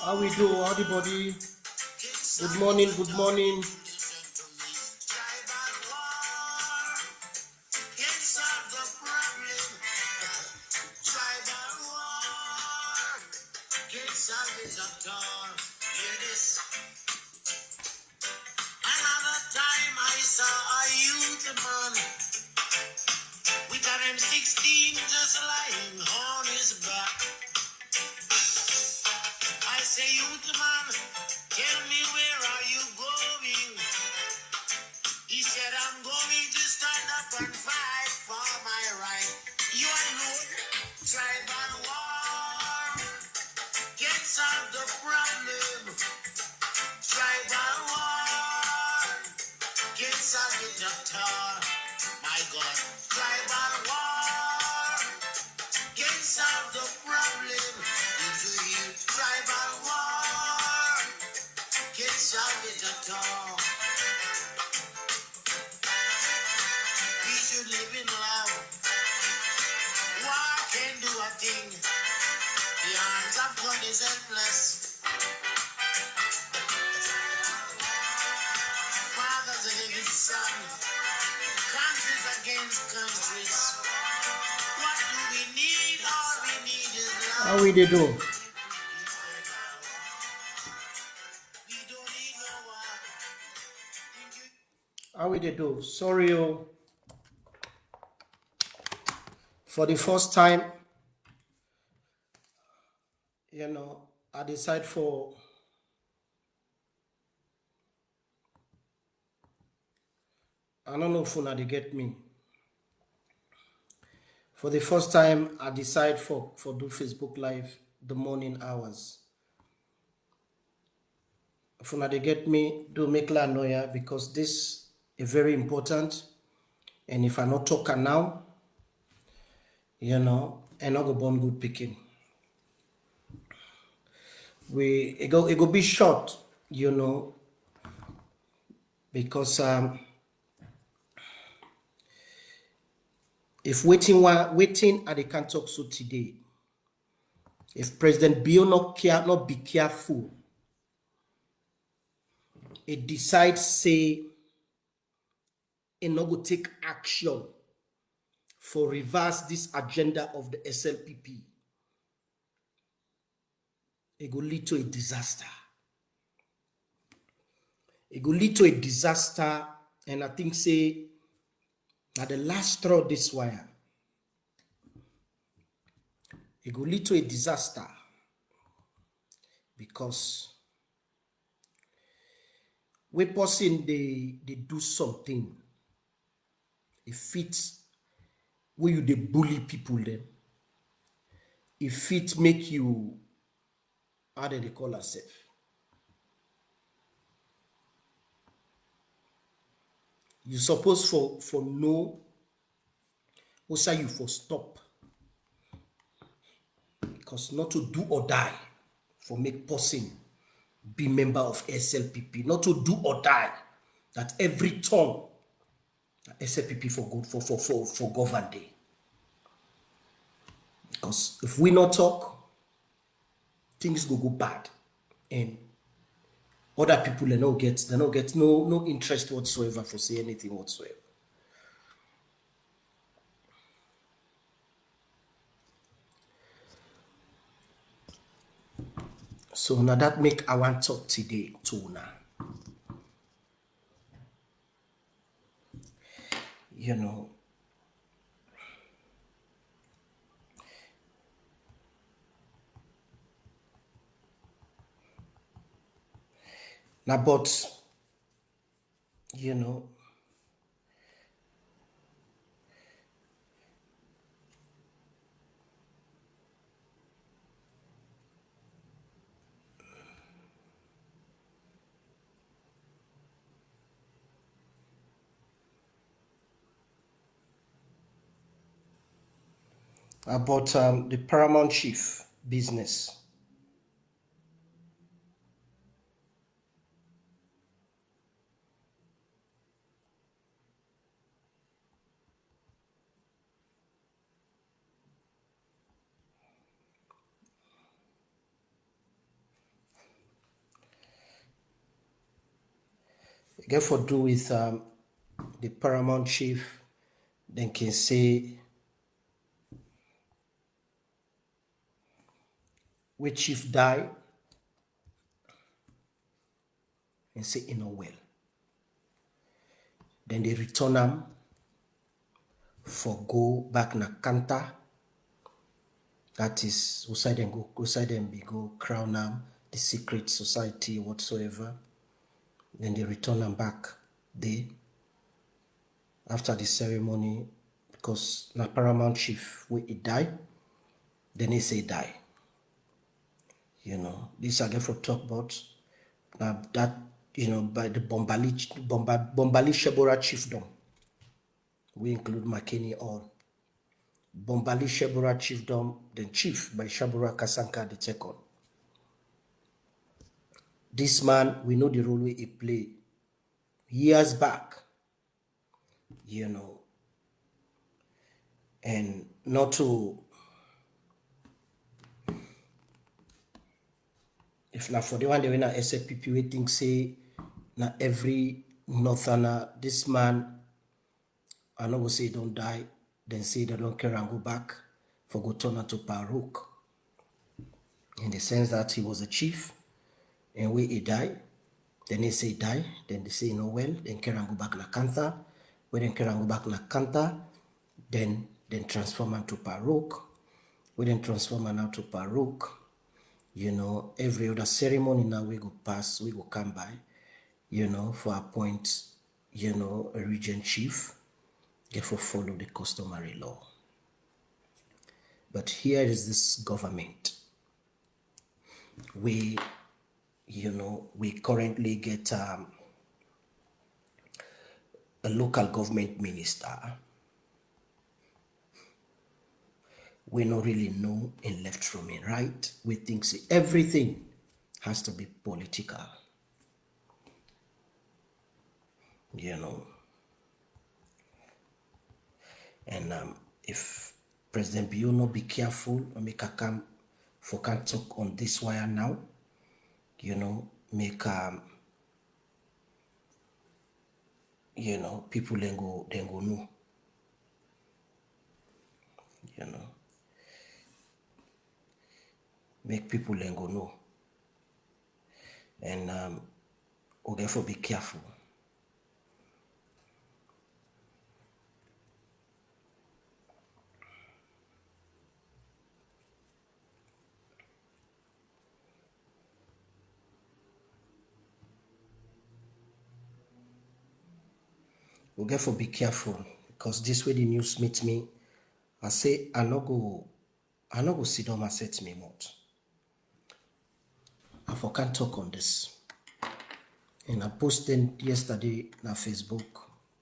How we do, everybody? Good morning, good morning. How we they do? How we they do? Sorry, for the first time, I decide for I don't know if una they get me. For the first time, I decide for do Facebook Live the morning hours. If una they get me, do make la noya because this is very important. And if I not talk now, and not go born good picking. It go be short, because if waiting at the can talk so today, if President Bio not be careful, it decides say it not go take action for reverse this agenda of the SLPP, it go lead to a disaster. it go lead to a disaster. And I think say at the last straw this wire, it go lead to a disaster because we person they do something, it fits where you they bully people then. It fit make you, how do they call herself? You suppose for know what say you for stop. Because not to do or die for make person be member of SLPP, not to do or die that every tongue SLPP for good for govern day. Because if we not talk, things go bad, and other people they don't get no interest whatsoever for say anything whatsoever. So now that make I want talk today too now. You know, now but you know, about the Paramount Chief business. Get for do with the Paramount Chief, then can say which chief die and say in a well. Then they return them for go back na kanta. That is outside them be go crown them, the secret society whatsoever. Then they return them back there after the ceremony because na Paramount Chief where he die, then they say die. You know, this I get for talk about that by the Bombali Shebora chiefdom. We include McKinney all. Bombali Shebora chiefdom, then chief by Shabura Kasanka the second. This man, we know the role he played years back, and not to, if not for the one they win at SFPP, we think say, na every northerner, this man, I know we say don't die, then say they don't care and go back for go turn to Paruk. In the sense that he was a chief, and where he died, then they say die, then they say no well, then care and go back la Kantha, when then care and go back la Kantha, then transform him to Paruk, we then transform him now to Paruk. Every other ceremony now we go pass, we go come by, for appoint, a regent chief, get for follow the customary law. But here is this government. We currently get a local government minister. We don't really know in left from in right. We think everything has to be political. And if President Bio not be careful, make a come for can talk on this wire now, make people then go know. Make people then go know. And we therefore be careful. We therefore be careful because this way the news meet me. I say I no go sit down and set me mouth. I for can't talk on this. And I posted yesterday na Facebook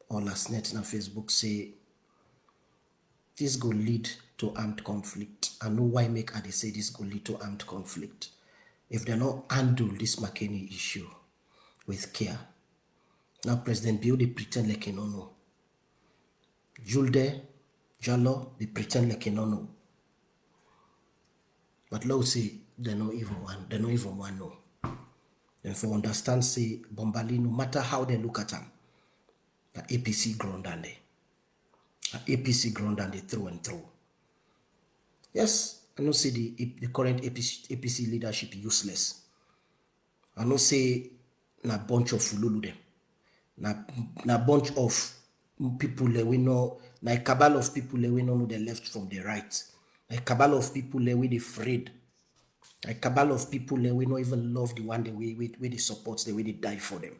or last night na Facebook say this go lead to armed conflict. I know why make I dey say this go lead to armed conflict. If they not handle this McKinney issue with care. Now President Bill they pretend like he don't know. Julde, Jallo, they pretend like he don't know. But Lord say they no even one know. Then for understand say Bombali, no matter how they look at him, the APC ground and they. APC ground and they through and through. Yes, I know say the current APC leadership useless. I know say na bunch of fululu them. Na bunch of people that we know, na a cabal of people that we know the left from the right. A cabal of people that we they afraid. A cabal of people that we not even love the one that we they support, the way they die for them.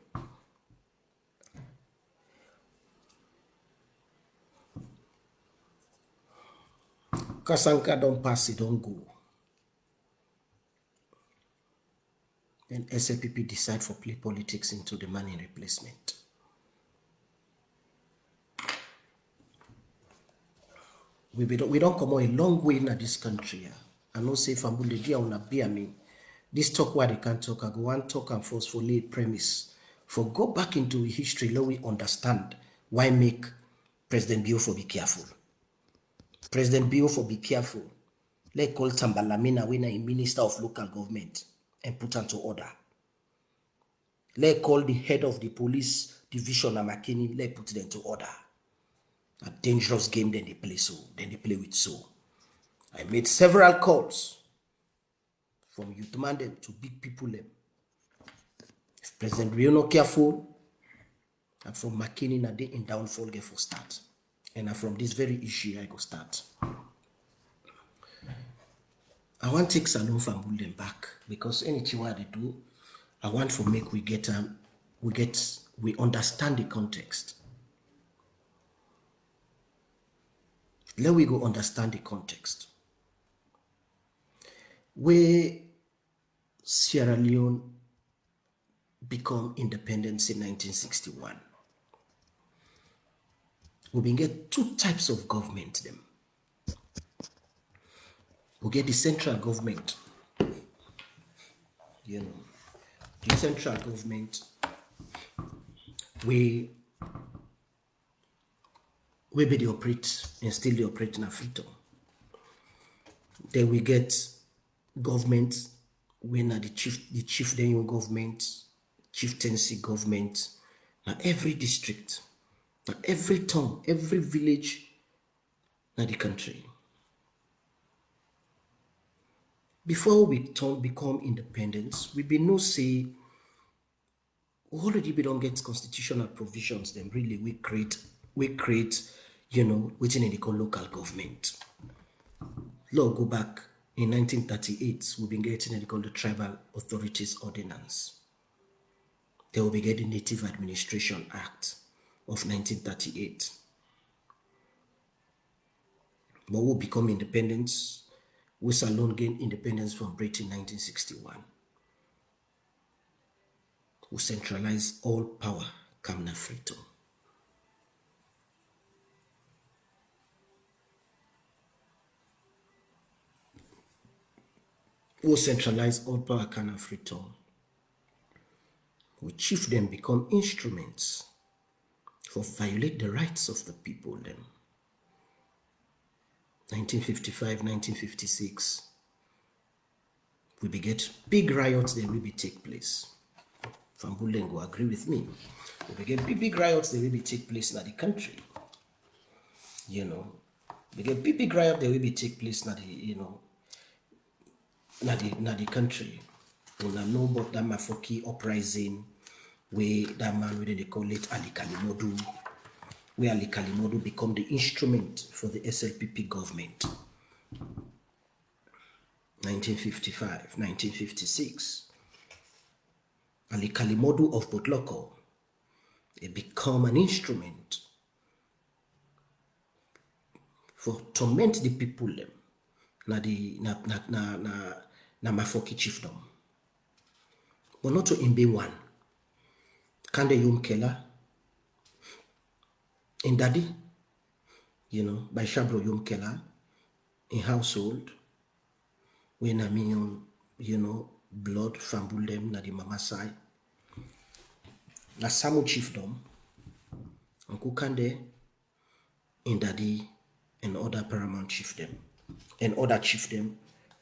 Kasanka don't pass, it don't go. Then SLPP decide for play politics into the money replacement. We don't come on a long way in this country. I know say Fambule Dia una be me. This talk why they can't talk. I go one talk and forcefully premise. For go back into history, let we understand why make President Biofo be careful. President Biofo be careful. Let call Tambalamina when a minister of local government and put into order. Let call the head of the police division of McKinney, let put them to order. A dangerous game then they play with so. I made several calls from youth man them to big people them. If President Rio not careful, and from McKinney na day in downfall get for start. And from this very issue I go start. I want to take Salon from them back because anything what they do, I want to make we understand the context. Let we go understand the context. Where Sierra Leone become independence in 1961. We been get two types of government them. We get the central government. You know, the central government we be they operate and still they operate in Africa. Then we get government when the chieftain government, chieftaincy government, now every district, now every town, every village in the country. Before we become independence, we be no say already we don't get constitutional provisions, then really we create, you know, within the local government. Law go back in 1938, we've been getting the Tribal Authorities Ordinance. They will be getting Native Administration Act of 1938. But we'll become independence. We alone gain independence from Britain in 1961. We centralize all power, Kamna Frito. We centralize all power, Kamna Frito. We chief them become instruments for violate the rights of the people then. 1955, 1956, we beget big riots that will be take place. Fambulengo agree with me. We beget big riots that will be take place in the country. You know, we get big riots that will be take place in the, you know, in the country. We know about the Mafoki uprising, where that man, where they call it Ali Kalimodu, where Ali Kalimodu become the instrument for the SLPP government. 1955, 1956. Ali Kalimodu of Botloko, it become an instrument for torment the people them. Na Mafoki chiefdom. But not to imbe one. Kande Yum Kela in Daddy, by Shabro Yum Kela in household, when I mean, blood fambul them na the mama side. Na Samu chiefdom, Uncle Kande in Daddy and other paramount chiefdom, and other chiefdom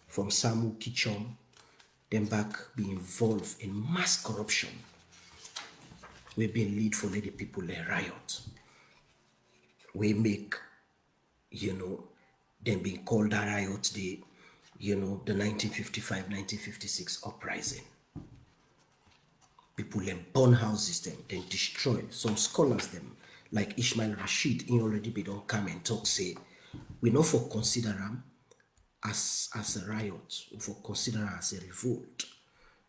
from Samu Kichom, them back be involved in mass corruption. We've been lead for the people they riot. We make, them being called a riot the 1955-1956 uprising. People then burn houses them, then destroy. Some scholars them, like Ishmael Rashid, he already be don't come and talk, say, we not for consider them as a riot, we for consider them as a revolt.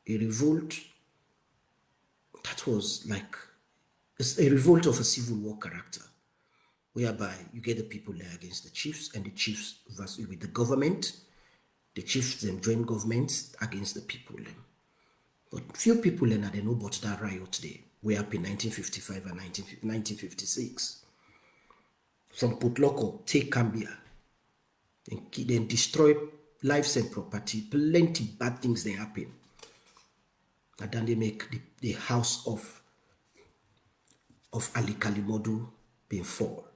A revolt that was like a revolt of a civil war character, whereby you get the people there against the chiefs, and the chiefs versus with the government, the chiefs then join governments against the people then. But few people then they know about that riot day, way up in 1955 and 1956. From Putloko, take Cambia, and then destroy lives and property, plenty bad things they happen. And then they make the house of Ali Kalimodu being fall.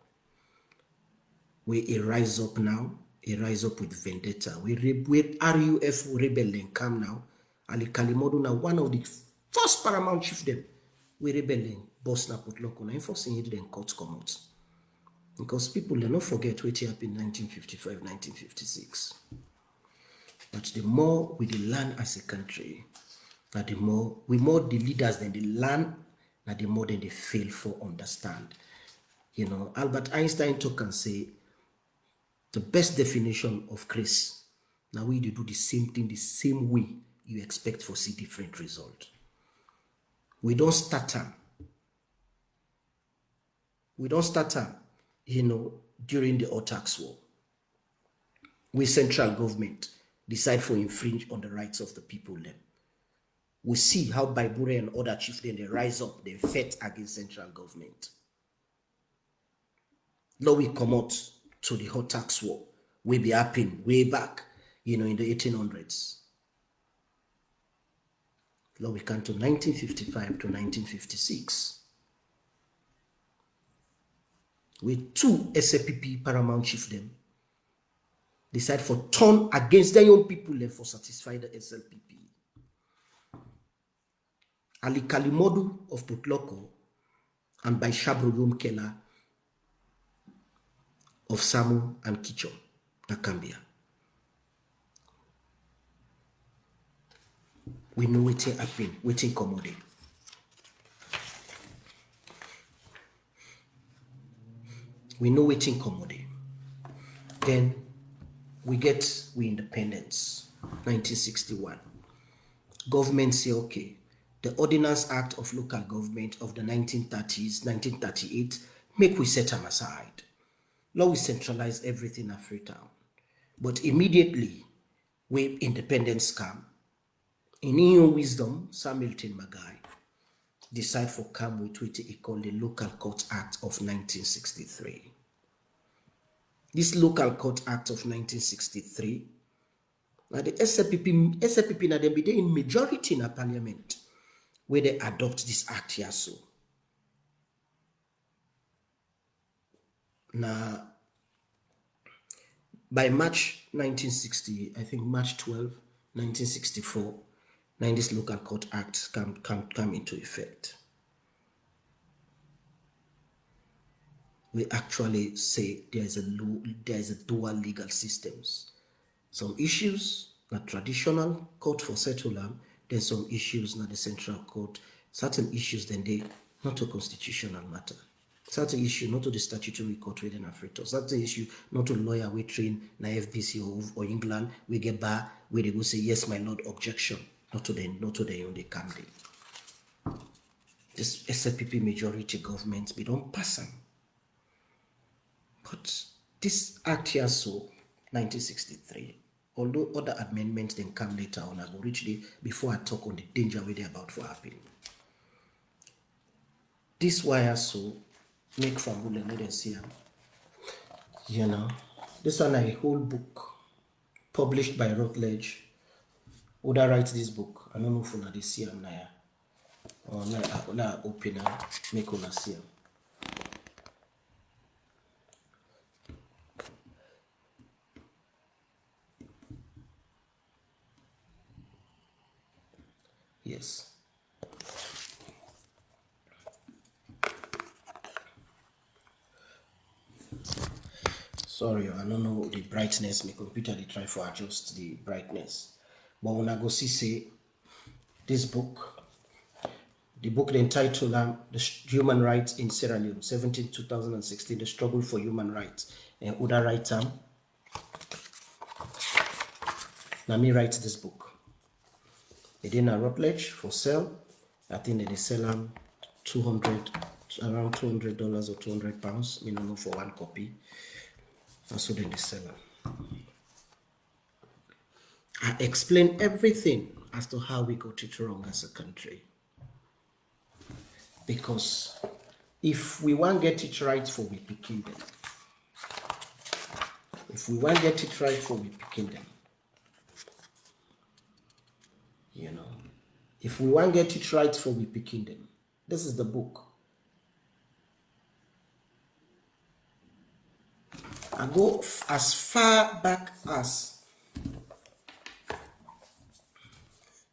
We rise up now, he rise up with vendetta. We RUF rebel and come now. Ali Kalimodu now one of the first paramount chief them. We rebelling, boss na put local, na enforcing it then court come out. Because people they not forget what happened in 1955, 1956. But the more we learn as a country, that the more the leaders than they learn, that the more than they fail for understand. Albert Einstein took and say, the best definition of grace, now we do the same thing the same way you expect for see different result. We don't start time. During the Otax war. We central government decide for infringe on the rights of the people then. We see how Baibure and other chiefs then they rise up, they fight against central government. Now we come out to the hot tax war. We be happening way back, in the 1800s. Now we come to 1955 to 1956. With two SLPP paramount chiefs them decide for turn against their own people and for satisfy the SLPP. Ali Kalimodu of Putloko and by Shabro Kela of Samu and Kichom, Nakambia. We know waiting happen, waiting commodity. We know waiting commodity. Then we get independence, 1961. Government say, okay, the Ordinance Act of Local Government of the 1930s, 1938, make we set them aside. Now we centralize everything in Freetown. But immediately, when independence come, in his wisdom, Samilton Magai decide for come with what he called the Local Court Act of 1963. This Local Court Act of 1963, now the SLPP now they be there in majority in a parliament where they adopt this act here so. Now, by March 1960, I think March 12, 1964, now this Local Court Act come into effect. We actually say there's a dual legal systems. Some issues are traditional court for settlement, then some issues not the central court certain issues then they not a constitutional matter. Certain issue not to the statutory court within Africa. Certain issue not to lawyer we train na FBC or England we get bar where they go say yes my lord objection. Not to the only candidate. This SLPP majority government we don't pass them. But this act here so 1963. Although other amendments then come later on, I will reach the before I talk on the danger where they about for happening. This wire so make from ruling let us see. You know, this one a whole book published by Routledge. Would I write this book? I don't know if una see am now. Or na open am make una see am. Yes. Sorry, I don't know the brightness. My computer they try to adjust the brightness. But when I go see say this book, the book the entitled The Human Rights in Sierra Leone, 2016, The Struggle for Human Rights. And Uda write now me write this book. It in a Routledge for sale. I think they sell them around $200 or £200. Me no know for one copy. And so then they sell them. I explain everything as to how we got it wrong as a country. Because if we want to get it right for we picking them, you know, if we want to get it right for we picking them, this is the book. I go as far back as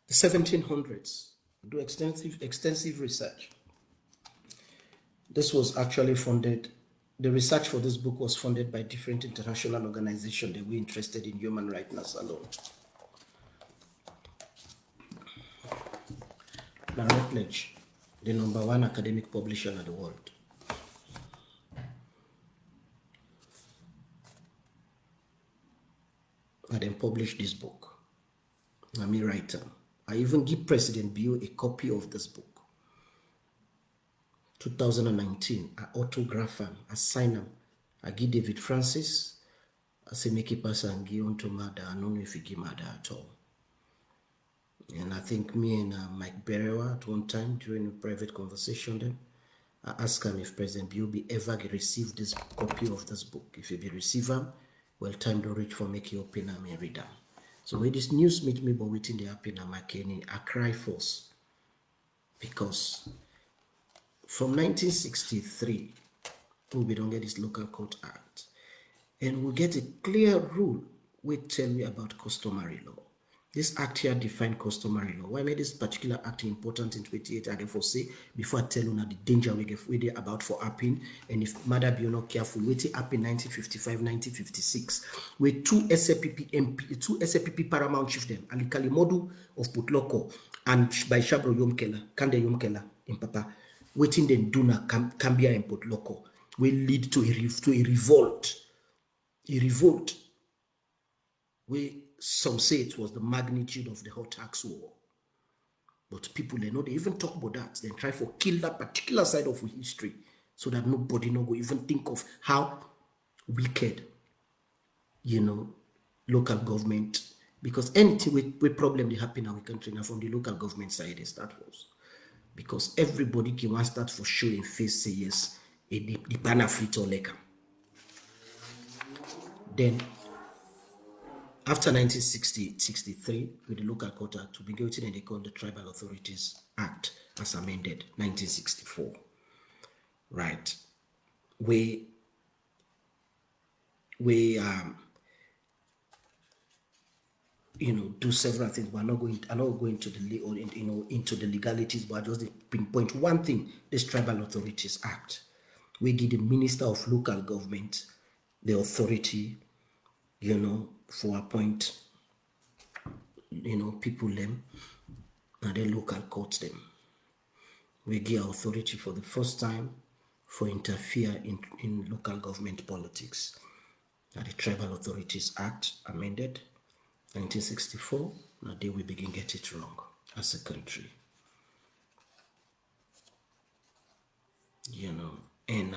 the 1700s, do extensive research. This was actually funded, the research for this book was funded by different international organizations that were interested in human rights alone. Now Routledge, the #1 academic publisher in the world. I then published this book. I'm a writer. I even give President Bio a copy of this book. 2019, I autograph him, I sign him. I give David Francis. I say make it pass and give on to mother. I don't know if he give mother at all. And I think me and Mike Berewa at one time during a private conversation then, I asked him if President Bio be ever receive this copy of this book. If he be receive him, well, time to reach for make you open him and read them. So when this news meet me, but waiting the happen, I cry first. Because from 1963, we don't get this Local Court Act, and we get a clear rule which tell me about customary law. This act here define customary law. Why made this particular act important in 28? I therefore say before I tell you now the danger we they about for happening, and if mother be not careful, wait it happen 1955, 1956, with two SLPP paramount chief them, Alikali Modu of Putloko and by Shabro Yomkela, Kande Yomkela in Papa, waiting then do na Cambia and Putloko will lead to a revolt. A revolt where some say it was the magnitude of the hot tax war. But people, they even talk about that. They try to kill that particular side of history so that nobody no go even think of how wicked, local government, because anything with problem they happen in our country now from the local government side they start first. Because everybody can want start for showing face say yes, the benefit or like. Then after 1963, with the Local Court Act, we began what they call the Tribal Authorities Act, as amended, 1964. Right. We do several things. I'm not going to into the legalities, but I just pinpoint one thing: this Tribal Authorities Act. We give the Minister of Local Government the authority, for appoint, people them, and the local courts them. we give authority for the first time for interfere in local government politics. Now the Tribal Authorities Act amended 1964. Now there we begin get it wrong as a country. And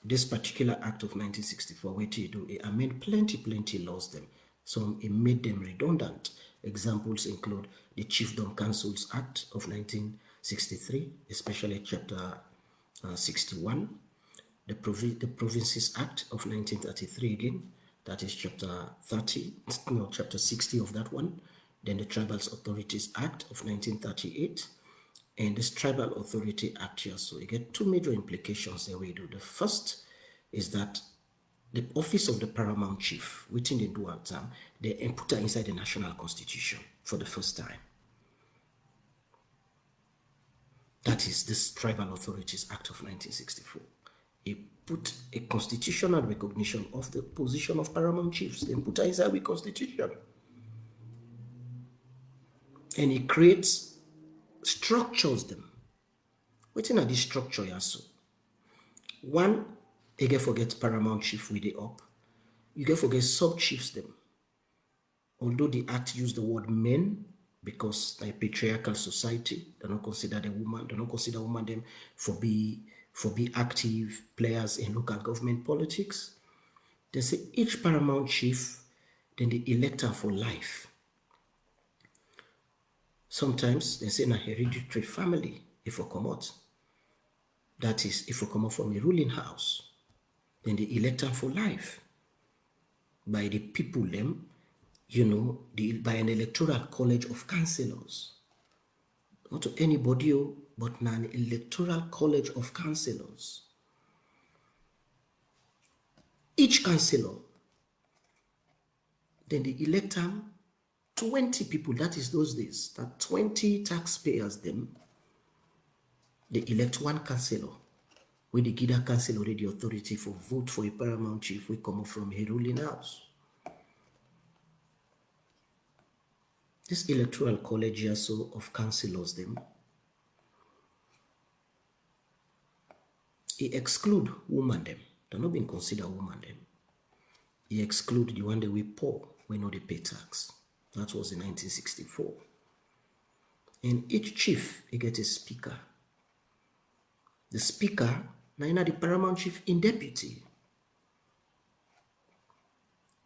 this particular act of 1964, what you do, it amend plenty laws them. So it made them redundant. Examples include the Chiefdom Councils Act of 1963, especially chapter 61, the Provinces Act of 1933 again, that is chapter 30, no, chapter 60 of that one. Then the Tribal Authorities Act of 1938, and this Tribal Authority Act here. So you get two major implications that we do. The first is that the office of the paramount chief, within the dual term, they put her inside the national constitution for the first time. That is this Tribal Authorities Act of 1964. It put a constitutional recognition of the position of paramount chiefs. They put her inside the constitution. And it creates, structures them. Waiting at this structure here, so. One, you get forget paramount chief with the up. You get forget sub-chiefs them. Although the act used the word men, because a patriarchal society, they don't consider the woman, they don't consider women them for be active players in local government politics. They say each paramount chief, then they elect her for life. Sometimes they say in a hereditary family, if you come out. That is, if you come out from a ruling house, then they elect her for life by the people them, by an electoral college of councillors. Not to anybody, but an electoral college of councillors. Each councillor, then they elect them 20 people, that is those days, that 20 taxpayers them, they elect one councillor, where they give that councillor the authority for vote for a paramount chief we come from a ruling house. This electoral college also of councillors them, it exclude women them. They're not being considered women them. It exclude the one that we poor, we know they pay tax. That was in 1964. And each chief, he get a speaker. The speaker, now the paramount chief in deputy.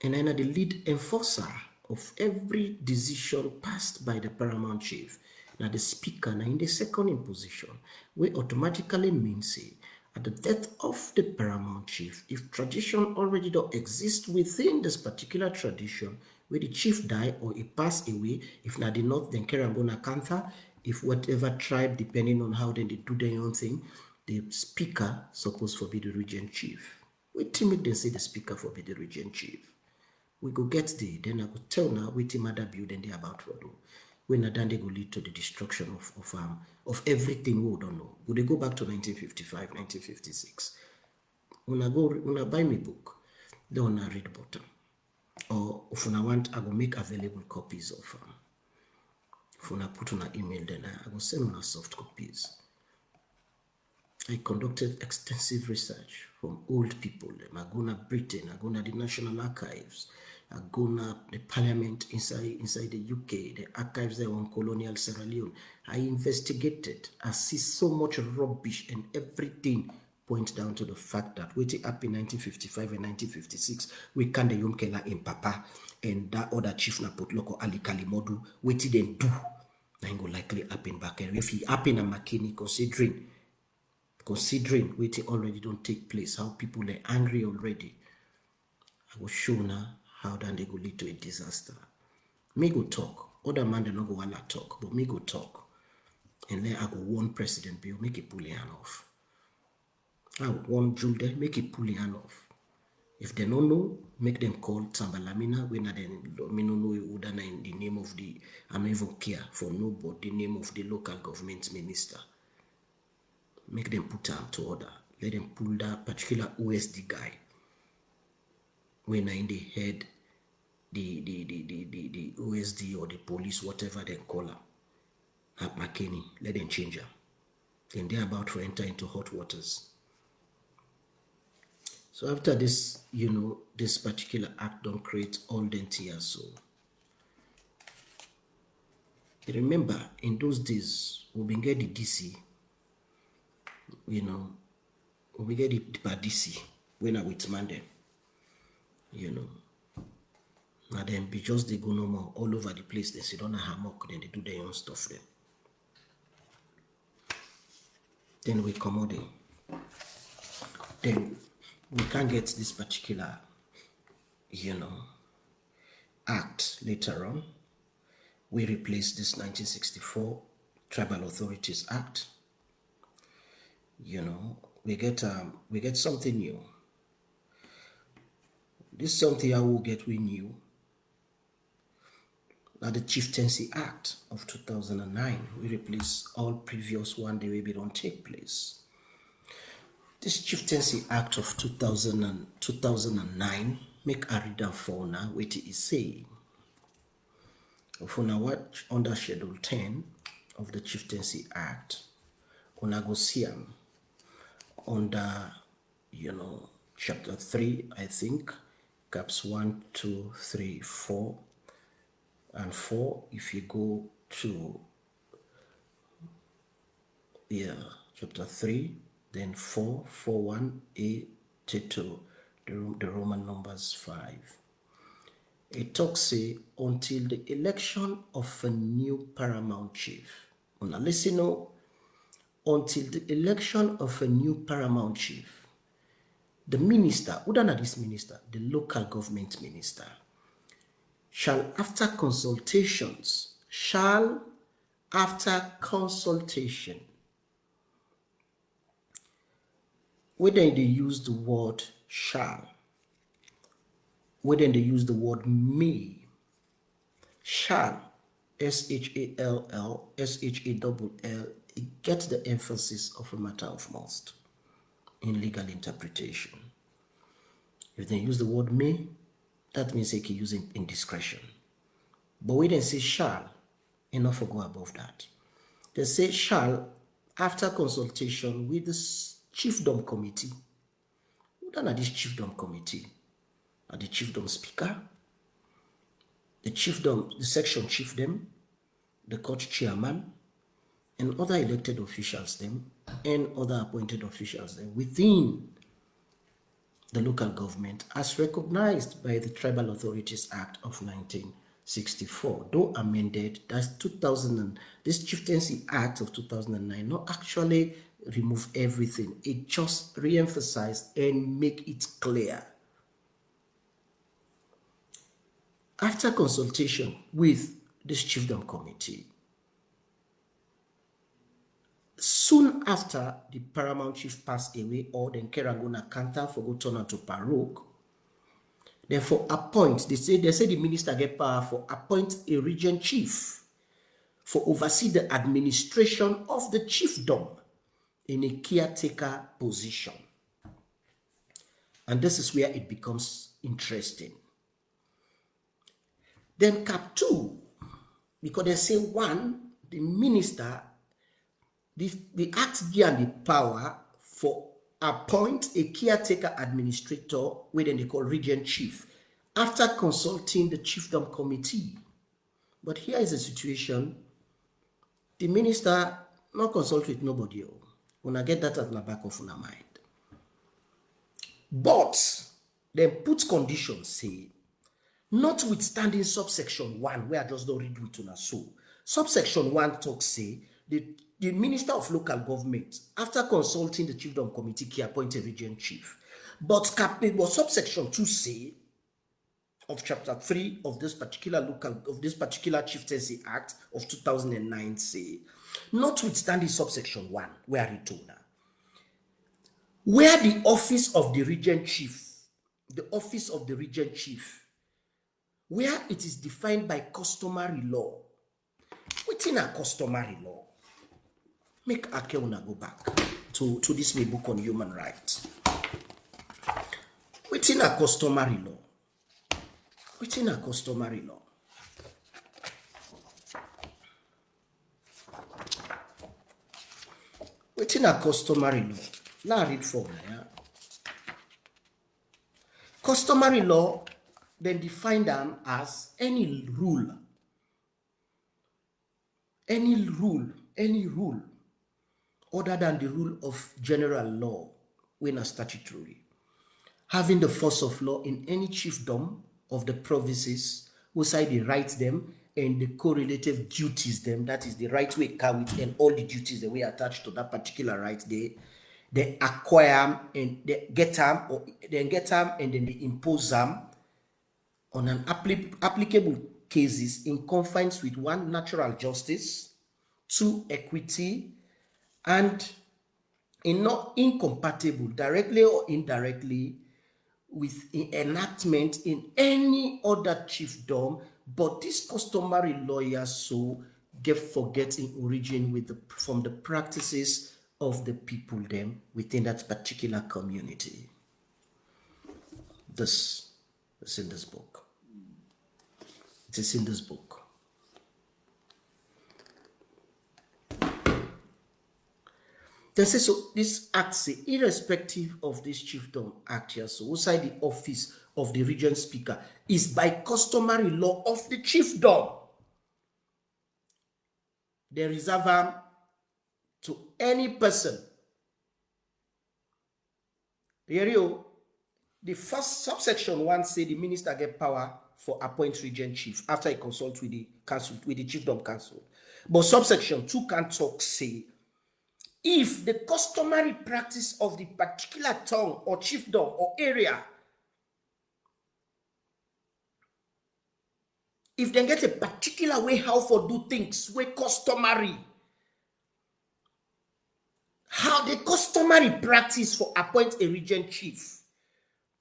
And now the lead enforcer of every decision passed by the paramount chief. Now the speaker, now in the second in position, we automatically means say, at the death of the paramount chief, if tradition already don't exist within this particular tradition, where the chief die or he pass away, if not the north, then Kerangona Kantha, if whatever tribe, depending on how then they do their own thing, the speaker supposed to be the regent chief. We timid then say the speaker for be the regent chief. We go get there, then I go tell now we team other building they about to do. When then they go lead to the destruction of everything we don't know. Would they go back to 1955, 1956? When I buy me book, they wanna read bottom. Or if I want, I will make available copies of if I put on an email, then I will send on soft copies. I conducted extensive research from old people. I go to Britain, I go to the National Archives, I go to the Parliament inside the UK, the archives there on colonial Sierra Leone. I investigated. I see so much rubbish and everything point down to the fact that waiting up in 1955 and 1956, we can the Yomkela in Papa and that other chief na Potloko Ali Kalimodu, waiting then do. Now go likely happen back. And if he happen in McKinney, considering waiting already don't take place, how people are angry already, I will show now how then they go lead to a disaster. Me go talk. Other man they not go wanna talk, but me go talk. And then I go warn President Bill, make it pull your hand off. I warn Julde, make it pull your hand off. If they don't know, make them call Tambalamina when they me no know who in the name of the I don't even care for nobody, the name of the local government minister. Make them put them to order. Let them pull that particular OSD guy when in the head the OSD or the police, whatever they call him. At McKinney, let them change him. then they're about to enter into hot waters. So after this, this particular act don't create all them tears. So remember, in those days, we been get the DC, we get the bad DC when I with man them, Now then be just they go no more all over the place. They sit on a hammock, then they do their own stuff then. Then we come out there. Then we can't get this particular, act later on. We replace this 1964 Tribal Authorities Act. We get something new. This is something I will get we new. Now the Chieftaincy Act of 2009, we replace all previous one the way we don't take place. This Chieftaincy Act of 2009, make a reader for now, what it is saying. For now, watch under Schedule 10 of the Chieftaincy Act, on go see under, Chapter 3, I think, caps 1, 2, 3, 4, and 4. If you go to, Chapter 3, then 4, 4, 1, 8, 2, the Roman numbers 5. It talks say until the election of a new paramount chief. Now listen up. Until the election of a new paramount chief, the minister, who done this minister, the local government minister, shall after consultation, whether they use the word shall, whether they use the word may, shall, S-H-A-L-L, S-H-A-L-L, it gets the emphasis of a matter of must in legal interpretation. If they use the word may, that means they can use it in discretion. But we then say shall, enough to go above that. They say shall, after consultation with the chiefdom committee. Who done this chiefdom committee? Are the chiefdom speaker, the section chiefdom, the court chairman, and other elected officials them, and other appointed officials them within the local government as recognized by the Tribal Authorities Act of 1964. Though amended, that's 2000, this Chieftaincy Act of 2009 not actually remove everything. It just re-emphasize and make it clear. After consultation with this chiefdom committee, soon after the paramount chief passed away or then Kerangona Kanta for go turn on to Parok, therefore appoint, they say the minister get power for appoint a regent chief for oversee the administration of the chiefdom in a caretaker position. And this is where it becomes interesting. Then cap 2, because they say 1, the minister, the act give the power for appoint a caretaker administrator, where they call regent chief, after consulting the chiefdom committee. But here is the situation. The minister not consult with nobody. When I get that at the back of my mind. But then put conditions, say, notwithstanding subsection 1, where I just don't read it to so. Subsection 1 talks say the Minister of Local Government, after consulting the Chiefdom Committee, can appoint a regent chief. But subsection 2 say of chapter 3 of this particular Chieftaincy Act of 2009 say, notwithstanding subsection 1, where it told now, where the office of the regent chief, where it is defined by customary law. Within a customary law, make Akeuna go back to this way book on human rights. Within a customary law. Waiting a customary law. Now I read for yeah. Customary law then define them as any rule, other than the rule of general law when a statutory, having the force of law in any chiefdom of the provinces, whereby they write them and the correlative duties them, that is the right way carried and all the duties that we attach to that particular right, they acquire and they get them, or then get them and then they impose them on an applicable cases in confines with one, natural justice, two, equity, and in not incompatible directly or indirectly with enactment in any other chiefdom, but this customary lawyers so get forget in origin with from the practices of the people them within that particular community. This is in this book. It is in this book. They say, so this act say, irrespective of this chiefdom act here, so outside the office of the regent speaker, is by customary law of the chiefdom. They reserve them to any person. The first subsection 1 say the minister get power for appoint regent chief after he consult with the council, with the chiefdom council. But subsection 2 can talk say, if the customary practice of the particular town or chiefdom or area, if they get a particular way how for do things, way customary, how the customary practice for appoint a regent chief,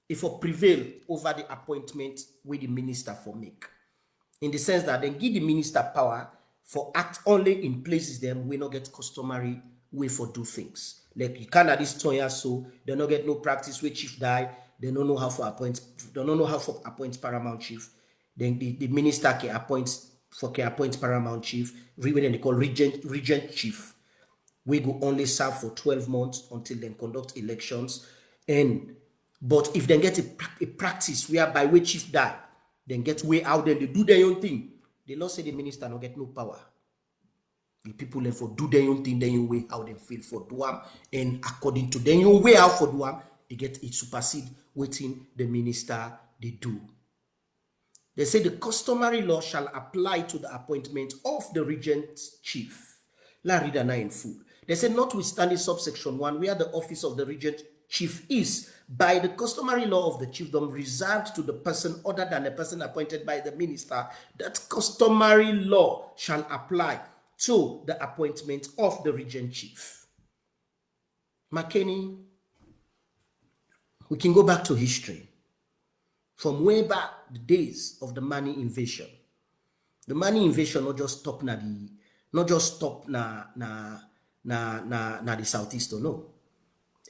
if for prevail over the appointment with the minister for make, in the sense that they give the minister power for act only in places them we not get customary way for do things. Like you can't at this toya, so they not get no practice where chief die, they don't know how for appoint, they don't know how for appoint paramount chief. Then the minister can appoint paramount chief, when they call regent chief. We go only serve for 12 months until they conduct elections. But if they get a practice whereby which chief die, then get way out there, they do their own thing. The law say the minister don't get no power. The people then for do their own thing, their own way how they feel for do them, and according to their own way out for do them, they get it supersede waiting the minister they do. They say the customary law shall apply to the appointment of the regent chief. La read that in full. They say notwithstanding subsection 1, where the office of the regent chief is by the customary law of the chiefdom reserved to the person other than the person appointed by the minister, that customary law shall apply to the appointment of the regent chief. McKinney, we can go back to history. From way back the days of the Mani invasion. The Mani invasion not just stop na the southeast, no.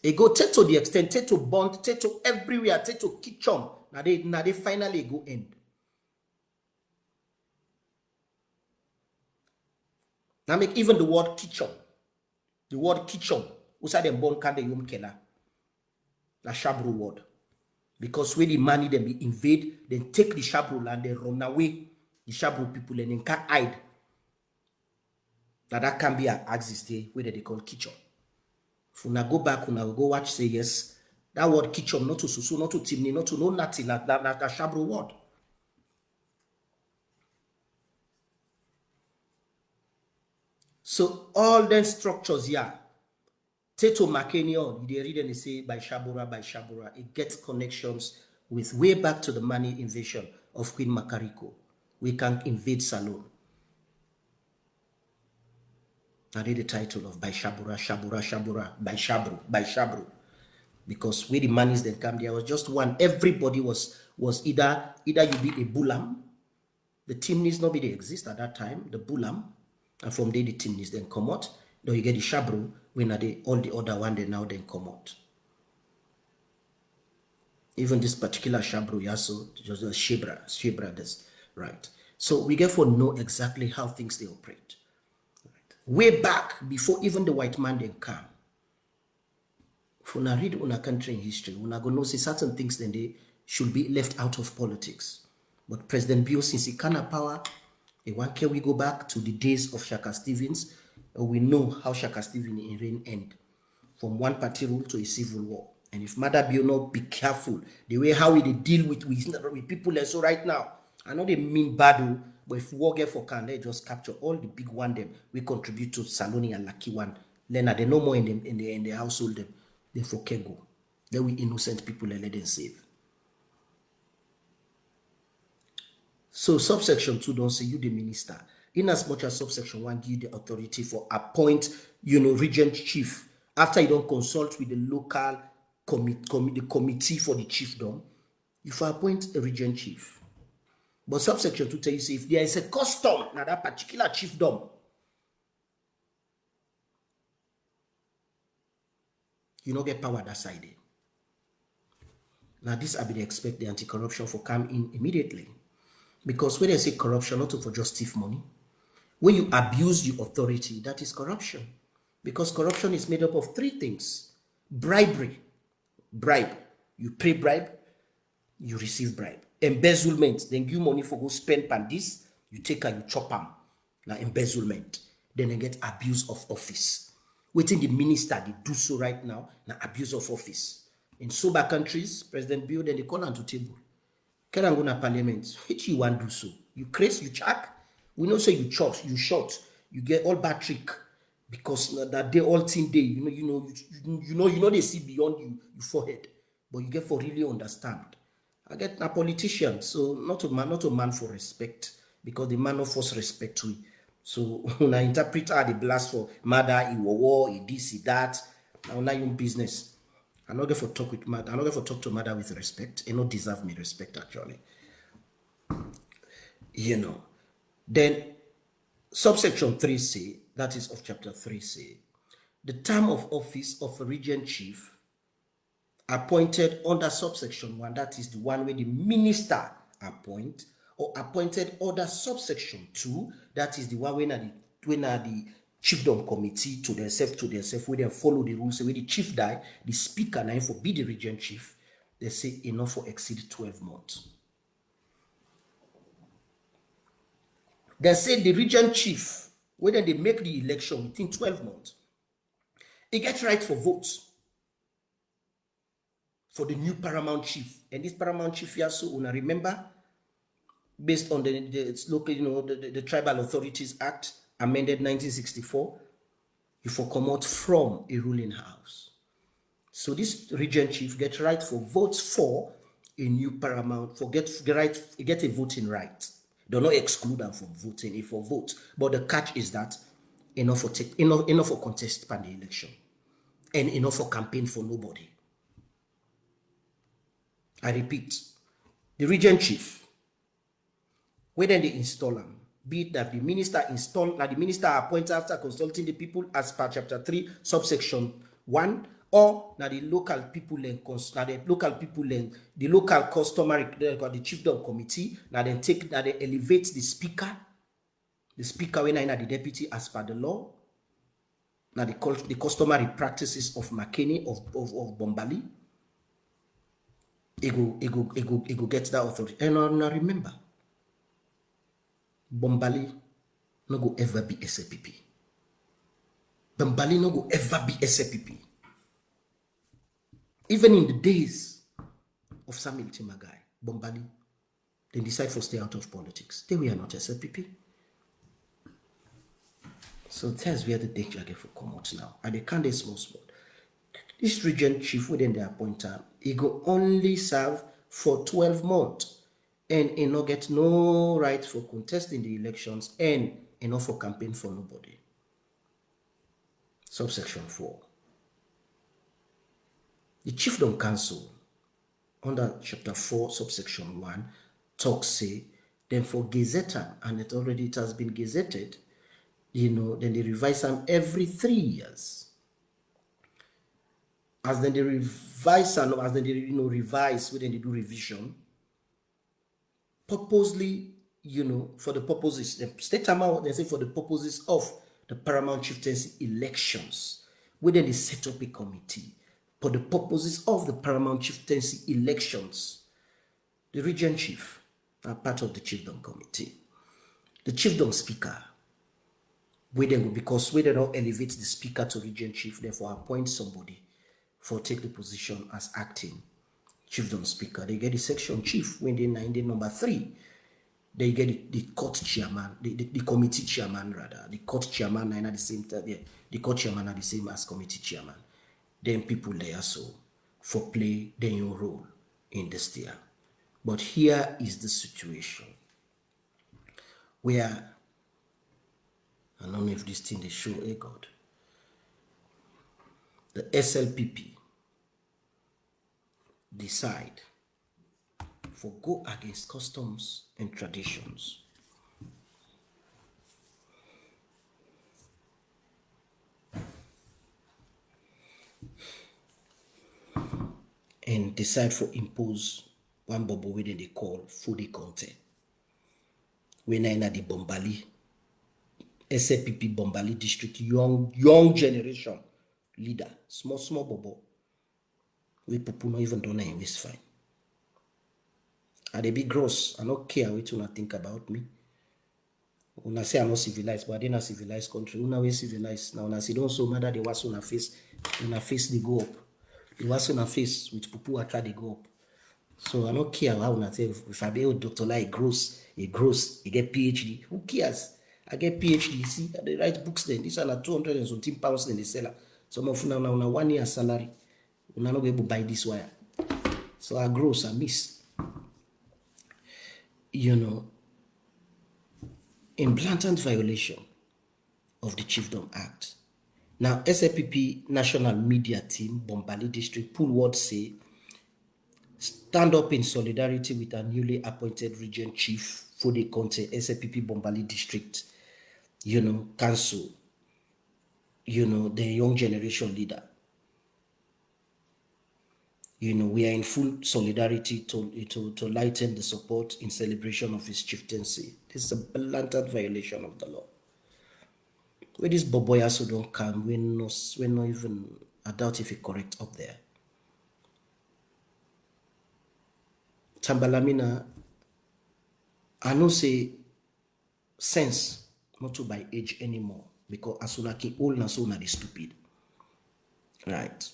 It go take to the extent, take to Bond, take to everywhere, take to Kitchum. Now they finally go end. Now make even the word Kitchum. The word Kitchum. Usa them born can the yum kela. Na Shabru word. Because when the money them be invade, then take the Shabru land, they run away. The Shabru people and then can't hide. That can be an axis there where they call Kitchum. If una go back, una go watch, say yes, that word Kitchum, not to Susu, not to Timni, not to no nothing, that Shabru word. So all them structures here, Teto Makenion, they read and they say by Shabura, it gets connections with way back to the Mani invasion of Queen Makariko. We can invade Salon. I read the title of by Shabura, by Shabru. Because where the Manis then come, there was just one. Everybody was either you be a Bulam, the Timnis not be they exist at that time, the Bulam, and from there the Timnis then come out. Now you get the Shabru, when are they all the other one they now then come out. Even this particular Shabru, Yaso, just a Shebra, that's right. So we therefore know exactly how things they operate. Right. Way back before even the white man then come, If una read una country in history, una go know say certain things then they should be left out of politics. But President Bio, since he can't power, can we go back to the days of Shaka Stevens? We know how Shaka Stevens in reign end, from one party rule to a civil war. And if Mother Bio not be careful, the way how we they deal with people like so right now, I know they mean bad, but if war get for can they just capture all the big one them we contribute to Saloni and Lucky one. Then they no more in the household them. They for can go. Then we innocent people and let them save. So subsection 2 don't say you the minister. In as much as subsection 1 give you the authority for appoint, regent chief. After you don't consult with the local the committee for the chiefdom, you for appoint a regent chief. But subsection 2 tell you say if there is a custom now that particular chiefdom, you don't get power that side. Now this I be expect the anti-corruption for come in immediately. Because when they say corruption, not for just thief money, when you abuse your authority, that is corruption. Because corruption is made up of 3 things. Bribery, bribe. You pay bribe, you receive bribe. Embezzlement, then give money for go spend pan this, you take and you chop them. Now embezzlement. Then they get abuse of office. Waiting the minister, they do so right now, now abuse of office. In sober countries, President Bill, then they call on to table. Can I go to parliament? Which you want to do so? You crazy, you check. We know say you chop, you shot, you get all bad trick because that day all thing day, you know they see beyond you forehead, but you get for really understand. I get a politician, so not a man for respect because the man of force respect we. So when I interpret the blast for mother, he war, he this, he that. Now your business. I'm not going to talk with mother. I'm not going to talk to mother with respect. He not deserve me respect actually. Then subsection 3 say, that is of chapter 3 say, the term of office of a regent chief appointed under subsection 1, that is the one where the minister appoint, or appointed under subsection 2, that is the one when the chiefdom committee to themselves, where they follow the rules, where the chief die, the speaker now for be the regent chief, they say enough for exceed 12 months. They say the regent chief, whether they make the election within 12 months, he gets right for votes for the new paramount chief. And this paramount chief here, so una remember, based on the local, the Tribal Authorities Act, amended 1964, you for come out from a ruling house. So this regent chief gets right for votes for a new paramount, get a voting right. Do not exclude them from voting if for vote. But the catch is that enough for contest by the election. And enough for campaign for nobody. I repeat, the regent chief, whether they install them, be it that the minister appoints after consulting the people as per chapter 3, subsection 1, or now the local people the local customary the chiefdom committee, now they elevate the speaker when I the deputy as per the law. Now the customary practices of McKinney of Bombali. It go get that authority. And now remember, Bombali no go ever be SAPP. Bombali no go ever be SAPP. Even in the days of Samuel Timagai, Bombali, they decide to stay out of politics. They were not SAPP. So that's where the danger get for come out now. And they can't be small. This regent chief within the appointer, he go only serve for 12 months. And he no get no right for contesting the elections and enough for campaign for nobody. Subsection 4. The Chiefdom Council, under chapter 4, subsection 1, talks say, then for gazetted, and it has been gazetted, then they revise them every 3 years. As then they revise and as then they revise, when they do revision, purposely, for the purposes, the state amount, they say for the purposes of the paramount chieftaincy elections, where then they set up a committee, for the purposes of the paramount chieftaincy elections. The regent chief are part of the chiefdom committee. The chiefdom speaker, because we don't elevate the speaker to regent chief, therefore appoint somebody for take the position as acting chiefdom speaker. They get the section chief when they number 3. They get the court chairman, the committee chairman rather. The court chairman are the same time. Yeah, the court chairman are the same as committee chairman. Then people there so for play their role in the steer. But here is the situation where I don't know if this thing they show a God. The SLPP decide for go against customs and traditions. And decide for impose one bubble within they call foodie content. When I the Bombali, SLPP Bombali district, young generation leader, small bubble. We people not even don't know in this fine. And they be gross. I don't care what you think about me. When I say I'm not civilized, but I didn't civilized country. Una we civilized. Now when I say don't so matter the was on a face they go up. The was on a face with people try they go up. So I don't care how I say if I be a doctor like gross, he get PhD. Who cares? I get PhD. You see, they write books then. These are like 200 and something pounds in the seller. Some of now 1 year salary. Una not be able to buy this wire. So I gross, I miss. You know, in blatant violation of the Chiefdom Act. Now, SLPP National Media Team, Bombali District, pull word say, stand up in solidarity with our newly appointed Regent Chief for the Conte, SLPP Bombali District, council, the young generation leader. We are in full solidarity to lighten the support in celebration of his chieftaincy. This is a blatant violation of the law. Where this boy also don't come, we're not even, I doubt if it's correct up there. Tambalamina, I know say sense not to by age anymore because as soon as I old na so na they stupid. Right.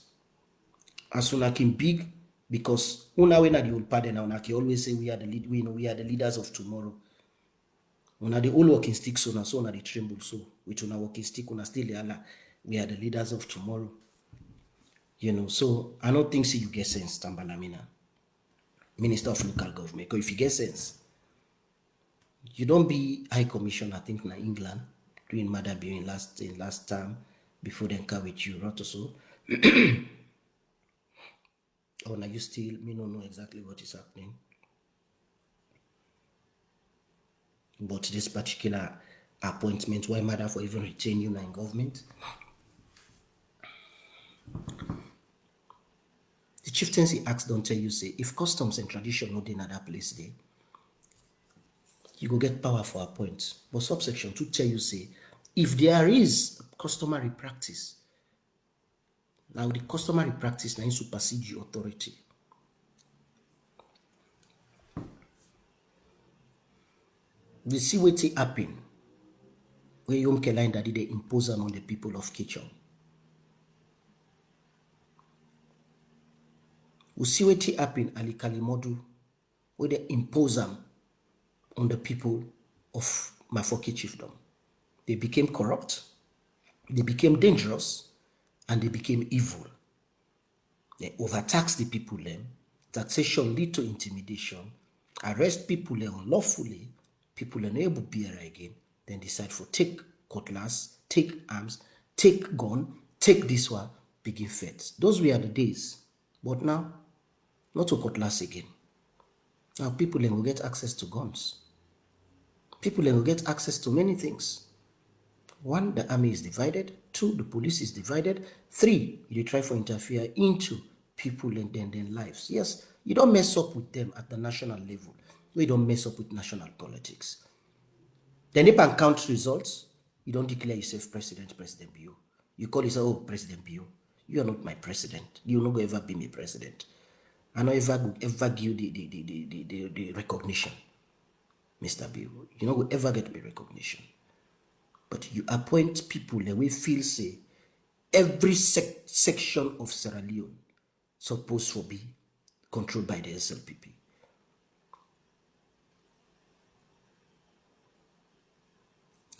As soon as big, because una we na the old pardon now, I always say we are the leaders of tomorrow. Una the old walking stick so na the tremble so with una walking stick una still the we are the leaders of tomorrow. So I don't think you get sense, Tambalamina, Minister of Local Government. Because if you get sense, you don't be High Commissioner, I think, in England doing mother being last time before then come with you, not so. Or now you still don't know exactly what is happening. But this particular appointment, why matter for even retain you in government? The Chieftaincy Acts don't tell you, say, if customs and tradition not in that place there, you go get power for appoint. But subsection 2 tell you, say, if there is customary practice, now the customary practice now supersede your authority. We see what happen where Yom Kelain that they impose on the people of Kitchen. We see what happen Ali Kalimodu where they impose them on the people of Mafoki Chiefdom. They became corrupt, they became dangerous, and they became evil. They overtax the people then. Taxation lead to intimidation. Arrest people unlawfully. People are not able to bear again. Then decide for take cutlass, take arms, take gun, take this one, begin fights. Those were the days. But now, not to cutlass again. Now people will get access to guns. People will get access to many things. 1, the army is divided. 2, the police is divided. 3, they try to interfere into people and their lives. Yes, you don't mess up with them at the national level. You don't mess up with national politics. Then if you count results, you don't declare yourself President Bio. You call yourself, President Bio. You are not my president. You will not ever be my president. I not ever give the recognition, Mr. Bill. You not ever get me recognition. But you appoint people that we feel say every section of Sierra Leone supposed to be controlled by the SLPP.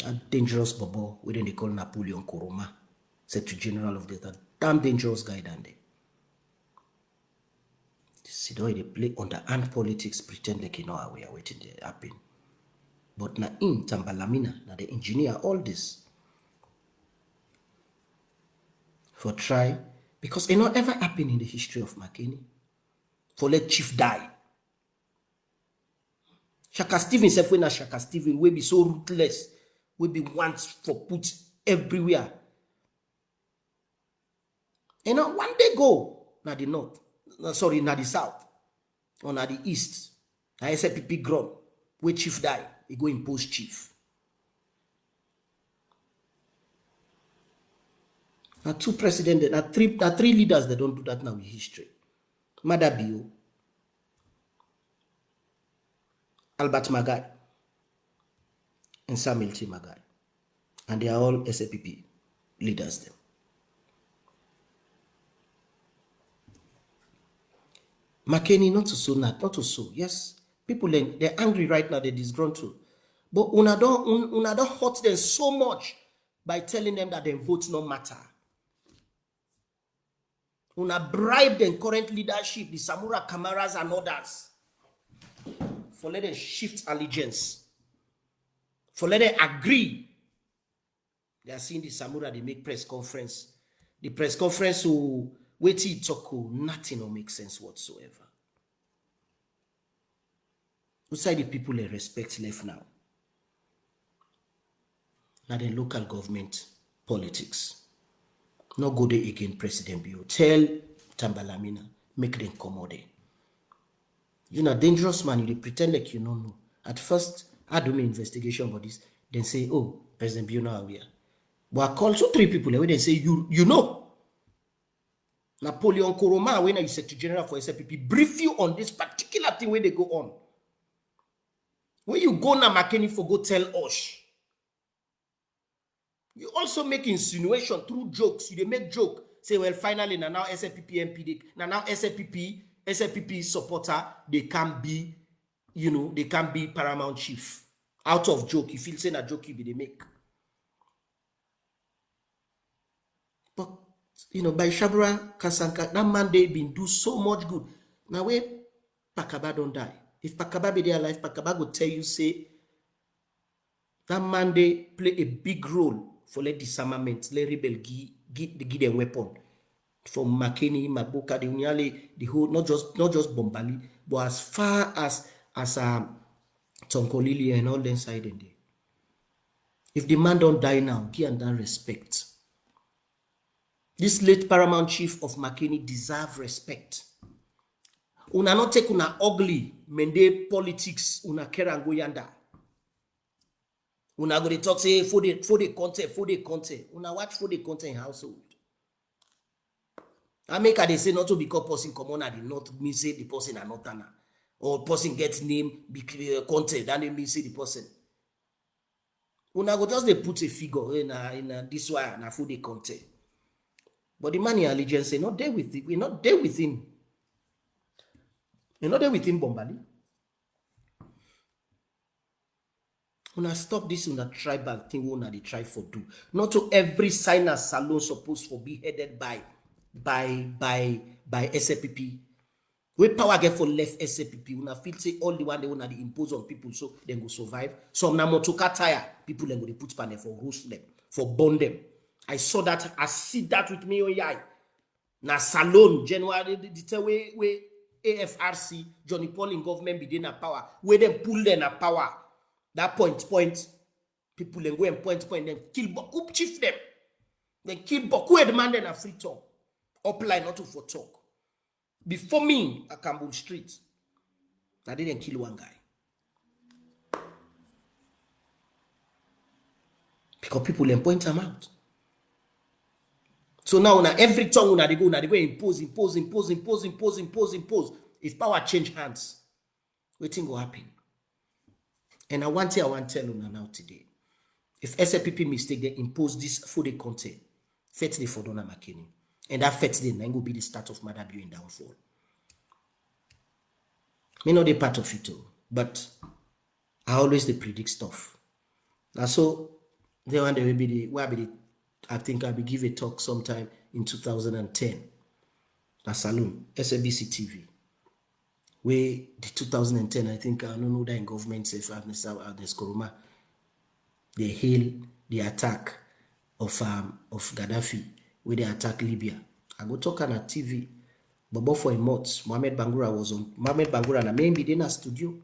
A dangerous bobo, we they call Napoleon Koroma, Secretary General of the damn dangerous guy down there. See the way they play underhand politics, pretend like you know how we are waiting to happen. But na in Tambalamina, na the engineer all this. For try, because it not ever happened in the history of McKinney. For let chief die. Shaka Stevens, if we not Shaka Stevens, we be so ruthless, we be once for put everywhere. You know, one day go, na the north, sorry, na the south, or na the east, na SLPP ground, where chief die, he go impose chief. Now two presidents, now three leaders that don't do that now in history. Madabio, Albert Magai, and Samuel T. Magai. And they are all SLPP leaders them. McKinney, not to so. Yes, people they're angry right now, they're disgruntled. But una don't hurt them so much by telling them that their votes no matter. Una bribe the current leadership, the Samura Kamaras and others, for let them shift allegiance, for let them agree. They are seeing the Samura, they make press conference. The press conference who wait till talk, nothing will make sense whatsoever. Outside the people they respect left now. Now the local government politics. No go there again, President Bio. Tell Tambalamina, make them come out there. You know, dangerous man, you pretend like you don't know. At first, I do my investigation about this, then say, oh, President Bio now we are. But I call 2-3 people, and they say, you know. Napoleon Koroma, when I Secretary General for SLPP, brief you on this particular thing where they go on. When you go now, McKinney for go tell us. You also make insinuation through jokes. You make joke. Say, well, finally, now SLPP MP, now SLPP supporter, they can be, they can be paramount chief. Out of joke. You feel saying a joke you be they make. But, by Shabra Kasanka, that man they been do so much good. Now, where Pakaba don't die. If Pakaba be there alive, Pakaba will tell you, say, that man they play a big role for let disarmament, let rebel give them weapon. From McKinney, Maboka, the whole, not just Bombali, but as far as Tonkolili and all them side in there. If the man don't die now, give him that respect. This late paramount chief of McKinney deserve respect. Una not take una ugly mende politics, una kerango yanda. Una go to talk say for the content. Una watch for the content household. I make her they say not to because person common at the north mean say the person are not ana. Or person gets name content, then they mean say the person. Una go just they put a figure in this way na for the content. But the money allegiance say not there with it. We're not there with him. You're not there with him, Bombali. Una stop this una tribal thing una they try for do. Not to every signer salon supposed to be headed by SLPP. Where power get for left SLPP, una feel say all the one they wanna impose on people so they go survive. Some na motoka tire people then go they put panel for roast them, for burn them. I saw that, I see that with me on eye. Na salon January the way AFRC Johnny Paul in government be in a power where them pull them a power. That point, people then go and point, then kill Boku chief them. Then kill Boku demand a free talk. Upline not to for talk. Before me, at Campbell Street, I didn't kill one guy. Because people then point them out. So now every tongue they go impose. If power change hands, wetin go happen? And I want to tell you now today. If SLPP mistake, they impose this food content, fet day for Donna McKinney. And that fet day then go be the start of Mother Bill in downfall. Me know they part of it too, but I always they predict stuff. Now so they want to be the I think I'll be give a talk sometime in 2010. A saloon, SABC TV. Where the 2010, I think I don't know that in government safe Agnes Koroma, they hail the attack of Gaddafi, where they attack Libya. I go talk on a TV, but for a month, Mohamed Bangura was on. Mohamed Bangura na maybe in a studio.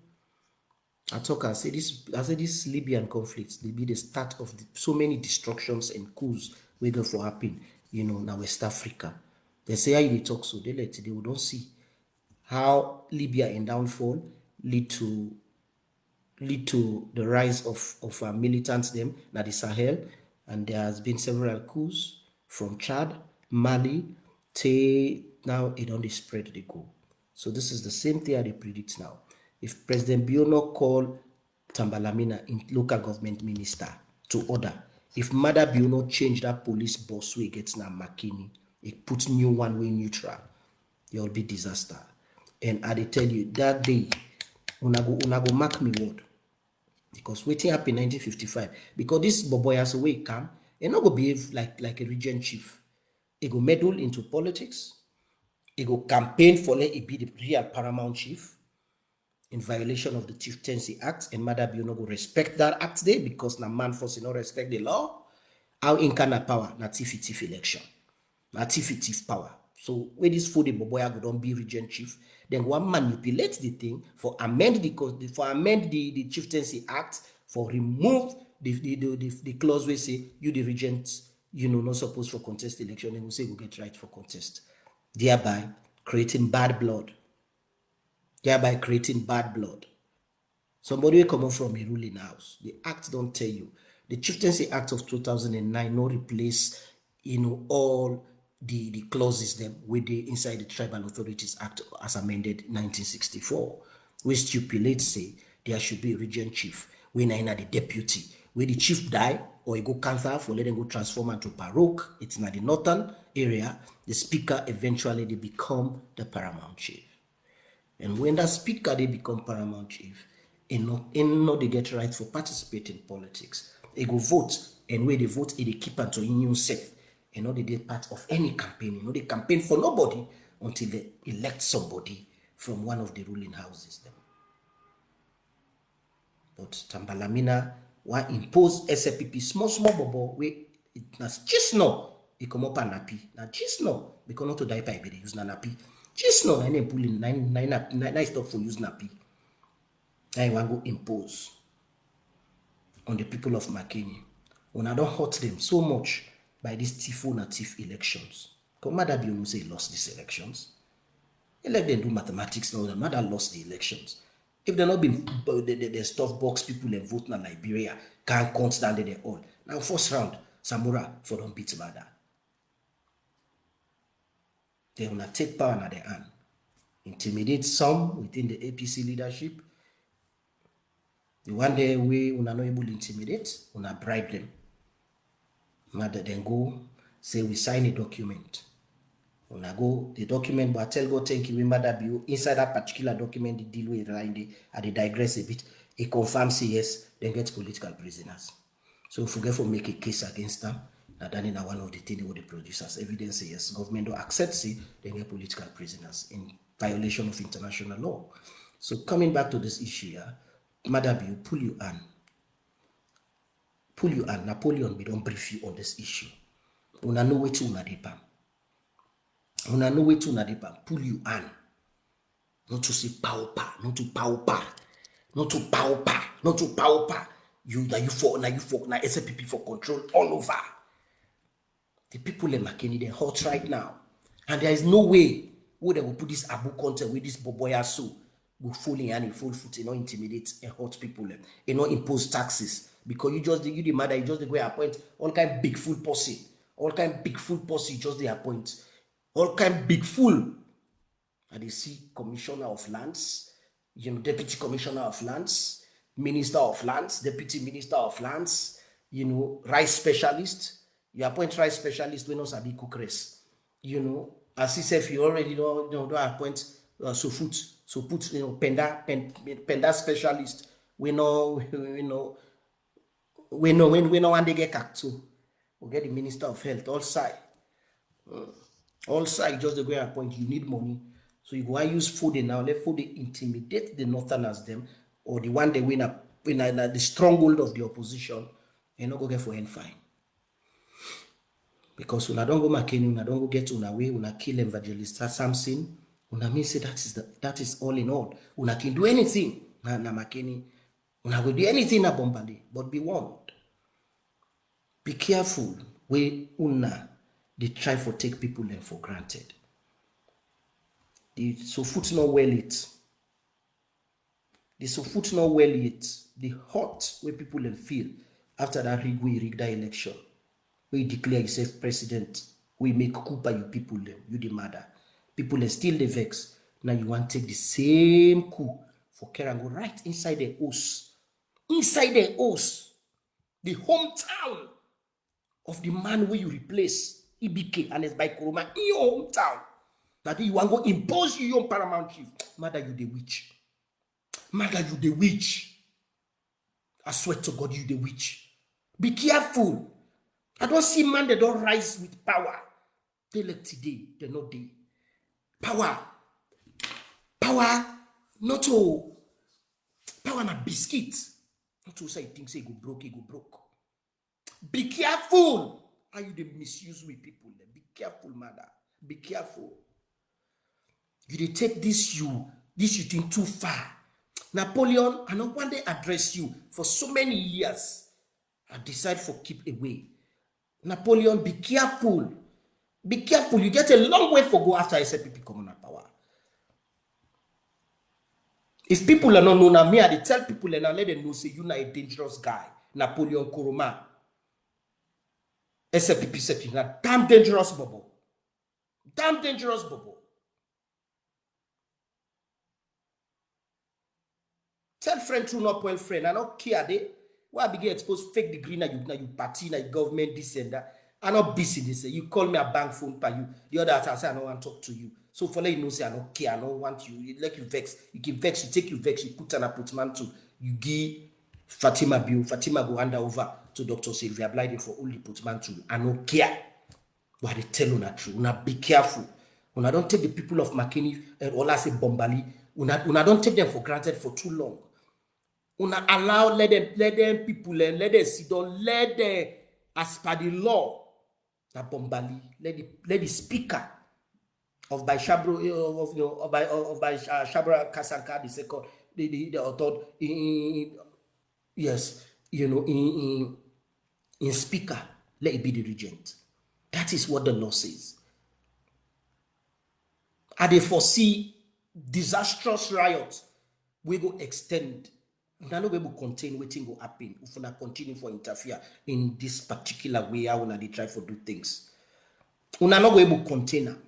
I talk and say this Libyan conflict will be the start of so many destructions and coups we go for happen, now West Africa. They say how you talk so they don't see how Libya in downfall lead to the rise of militants them na the Sahel, and there has been several coups from Chad, Mali, till now it only spread the go. So this is the same thing they predict now. If President Biono call Tambalamina in local government minister to order, if Mother Biono change that police boss way gets now Makini, it puts new one way neutral, there will be disaster. And I tell you that day, una go mark me word. Because waiting up in 1955, because this Boboya's way come, and not go behave like a region chief. He go meddle into politics. He go campaign for let it be the real paramount chief in violation of the Chieftaincy Act, and Mother Biono go respect that act there because na man force no respect the law. How in can power na tif election, na tif power. So when this food Boboya go don't be region chief, then one manipulate the thing for amend the Chieftaincy Act for remove the clause where say you the regent not supposed for contest election, and we say we get right for contest, thereby creating bad blood. Somebody will come from a ruling house. The act don't tell you. The Chieftaincy Act of 2009 no replace all the clauses them with the inside the Tribal Authorities Act as amended 1964, which stipulates say there should be a regent chief when I the deputy. When the chief die or he go cancer for letting go transform into paroque, it's in the northern area, the speaker eventually they become the paramount chief. And when that speaker they become paramount chief, they get right for participating in politics. They go vote, and where they vote, they keep unto union safe. They get part of any campaign. They campaign for nobody until they elect somebody from one of the ruling houses. But Tambalamina wa impose SLPP small bobo where it nas just no it come up and nappy. Now just no because not to die by they use na nappy. Just no I name pulling nine stop for use nappy. I want go impose on the people of Makeni. When I don't hurt them so much by these thief elections. Because Mother Biono say lost these elections. They let them do mathematics now. The mother lost the elections. If they're not been the stuff box people and vote in Liberia can't count down there all. Now first round, Samura for don't beat Mother. They will take power in their hand. Intimidate some within the APC leadership. The one day we are not able to intimidate, we are bribe them. Mother then go say we sign a document. When I go the document, but I tell God thank you, Mother Bio. Inside that particular document, the deal with they digress a bit. It confirms say yes, then get political prisoners. So if we get for make a case against them, that then in one of the things they produce as evidence say yes, government don't accept say they get political prisoners in violation of international law. So coming back to this issue here, Mother Bio, pull you on. Napoleon, we don't brief you on this issue. Una know where to unadepam. Pull you on. Not to say pauper, not to pauper. You for SLPP for control all over. The people in Makeni, they're hot right now. And there is no way where they will put this Abu content with this Boboya so go full in and full foot, intimidate and hot people, impose taxes. Because you the mother, you just go appoint all kind of big food posse All kind big fool posse just they appoint. All kind big fool. And they see commissioner of lands, deputy commissioner of lands, minister of lands, deputy minister of lands, rice specialist. You appoint rice specialist when not sabi cook rice. As if you already don't appoint so put penda specialist. We know when they get cacto. We get the minister of health all side. All side just the way I point, you need money. So you go and use food now, let food intimidate the northerners them, or the one they win the stronghold of the opposition, and not go get for end fine. Because when I don't go McKinney, when I don't go get on way, when I kill evangelist Samson, when I mean say that is all in all. When I can do anything, na McKinney, when I will do anything na Bombali, but be warned. Be careful where they try for take people for granted. So food's not well eat. The so food's not well eat. The hot where people feel after that rig that election. We declare yourself president. We make coup by you people you the matter. People still the vex. Now you want to take the same coup for Kerango right inside the house. Inside the house. The hometown of the man where you replace Ibike and it's by Kuruma in your hometown. That you want to impose your paramount chief. Mother, you the witch. Mother, you the witch. I swear to God, you the witch. Be careful. I don't see man that don't rise with power. They like today, they're not there. Power. Power, not to power na biscuit. Not to say things say go broke. Be careful. How you they misuse with people? Be careful, mother. Be careful. You they take this you think too far. Napoleon, I don't want to address you for so many years. I decide for keep away. Napoleon, be careful. Be careful. You get a long way for go after SLPP come on power. If people are not known me, I tell people and I let them know say you're not a dangerous guy. Napoleon Kuruma. SLPP said you're not damn dangerous bubble. Damn dangerous bubble. Tell friend to not well friend. I don't care they. Why I begin expose fake degree na you party na you government this and that. I not busy this. You call me a bank phone per you. The other time I say I don't want to talk to you. So for let you know say I don't care. I don't want you. Like you vex. You can vex. You take you vex. You put an appointment to you give Fatima bill. Fatima go hand over to Dr. Sylvia Blyden for only appointment to. I don't care. But they tell you not true. Una be careful. Una don't take the people of McKinney and all I say Bombali. Una don't take them for granted for too long. Una allow let them people and let them sit down, let them as per the law that Bombali let the speaker of by Shabro of by Shabra Kasanka the second the third yes in speaker let it be the regent. That is what the law says. And they foresee disastrous riots we go extend. We are not able to contain what will happen if we continue for interfere in this particular way how they try to do things. We are not able to contain them.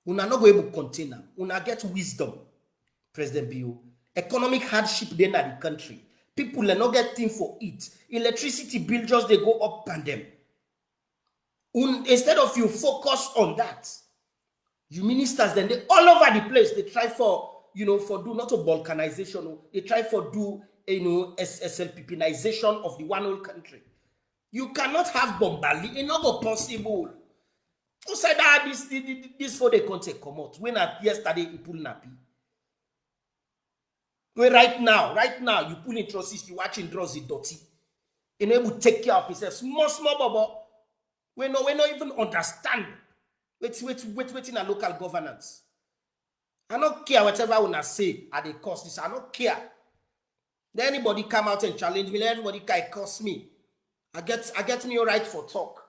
We are not able to contain them. We get wisdom, President Bio. Economic hardship then at the country. People are not getting for it. Electricity bill just they go up and them. Instead of you focus on that, you ministers then they all over the place they try for for do not a balkanization. They try for do SLPPization of the one whole country. You cannot have Bombali. It's not possible. Who said that this for the content come out? When yesterday you pull nappy. Well, right now you pull in trusses, you watching draws it dirty. And able to take care of yourself. Small bubble. We not even understand. Wait in a local governance. I don't care whatever I want to say at the cost this. I don't care. Then anybody come out and challenge me. Let anybody can cost me. I get me all right for talk.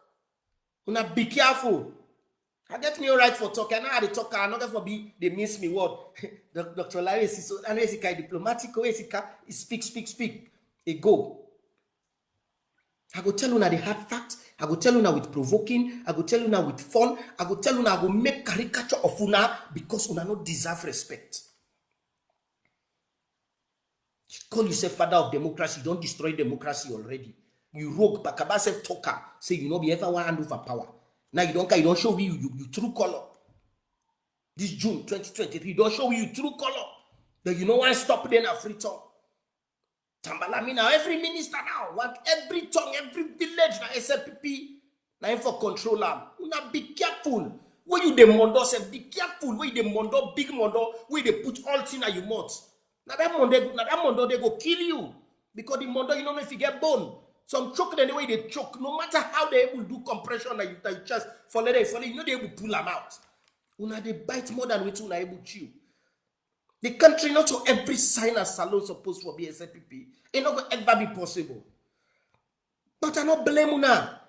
Una be careful. I get me all right for talk. I know how to talk. I not for be they miss me word. Dr. Larry is so and is diplomatic. Speak. It go. I go tell you now the hard fact. I go tell you now with provoking. I go tell you now with fun. I go tell you now I go make caricature of una because una not deserve respect. You call yourself father of democracy. You don't destroy democracy already. You rogue, Bakaba self talker. Say you know be ever one hand over power. Now you don't care. You don't show me you true color. This June 2023, you don't show me you true color. Then you know why stop then a free talk. Tambalami now, every minister now, want every tongue, every village na SLPP, now for control am. Una be careful. When you the mondo say be careful. When you the mondo, big mondo, where they put all thing at your mouth. Now that mondo they go kill you. Because the mondo, you know if you get bone. Some choke the way they choke, no matter how they able do compression that you chest for later, you know they able pull them out. Una they bite more than what una able chew. The country not to every sign and salon supposed to be SLPP. It not gonna ever be possible. But I not blame una.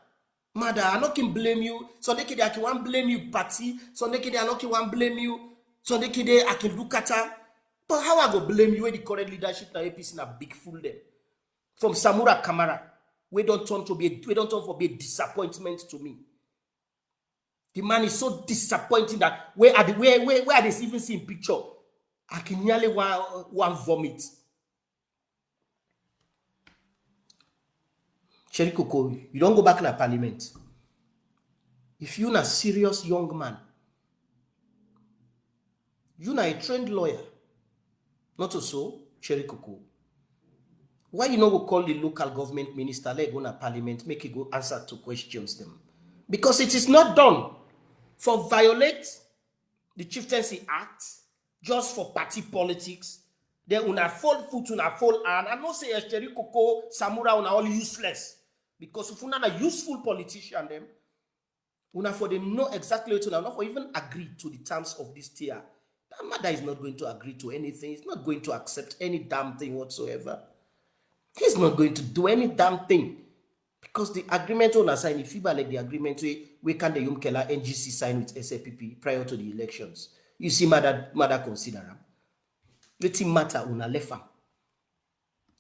Mother, I not can blame you. So they I can blame you party. So they I not can blame you. So they I can look at her. But how I go blame you when the current leadership na APC na big fool them? From Samura Kamara, we don't turn for be a disappointment to me. The man is so disappointing that where are they even seeing picture? I can nearly one vomit. Sherry Coco, you don't go back to parliament. If you're a serious young man, you're a trained lawyer, not so, Sherry Coco. Why you not go call the local government minister, let go to parliament, make it go answer to questions them? Because it is not done for violate the Chieftaincy Act, just for party politics. Then una fold foot, una fold hand. I not say Sherry Coco, Samura, una all useless. Because if una a useful politician, them, una for them know exactly what una not for even agree to the terms of this tier. That mother is not going to agree to anything. He's not going to accept any damn thing whatsoever. He's not going to do any damn thing. Because the agreement on sign, if you like the agreement, we can the Yumkela NGC sign with SLPP prior to the elections. You see, mother consider them. Wetin matter una lefa.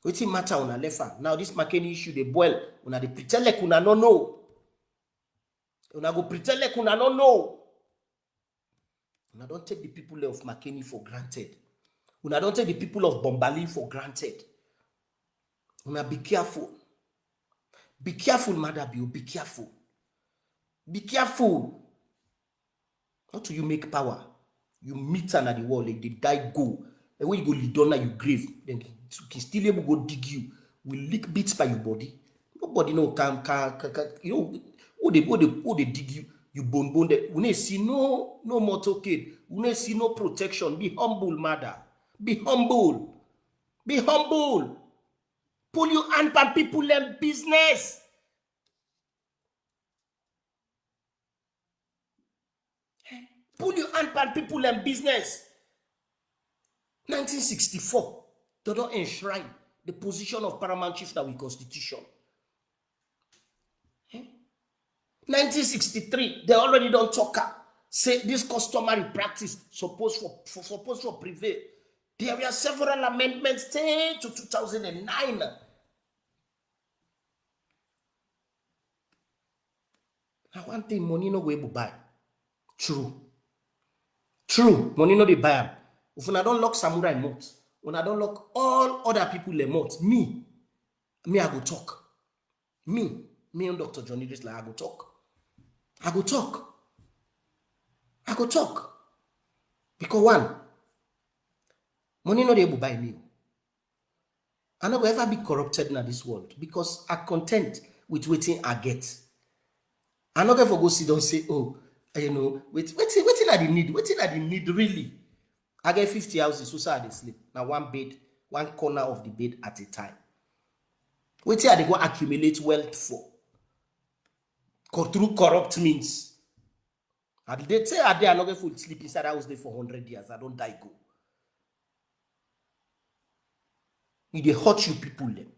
Wetin matter una lefa. Now this McKinney issue they boil. Una they pretend like una no know. Una go pretend like una no know. Una don't take the people of McKinney for granted. Una don't take the people of Bombali for granted. Una be careful. Be careful, Mother Bill. Be careful. Be careful. How do you make power? You meet her at the wall, like they die go. And when you go lead down at your grave, then you can still able go dig you. Will lick bits by your body. Nobody know can you know who they dig you. You bone there. We need see no motorcade. We need see no protection. Be humble, mother. Be humble. Be humble. Pull your hand on people and business. Pull your hand on people and business. 1964, they don't enshrine the position of paramount chief that we constitution. 1963, they already don't talk. Say this customary practice supposed to prevail. There were several amendments to 2009. Now one thing money no go able buy. True, money no they buy them. If I don't lock samurai mouth, when I don't lock all other people their mouth, me I go talk. Me and Dr. John Idriss, like I go talk. Because one, money no they able buy me. I no go ever be corrupted in this world because I content with waiting I get. I not ever go sit down say, oh, you know, waiting I the need really. I get 50 houses, so I they sleep. Now one bed, one corner of the bed at a time. Waiting I they go accumulate wealth for. Through corrupt means. And they say I not going to sleep inside house there for 100 years. I don't die go. If they hurt you people then.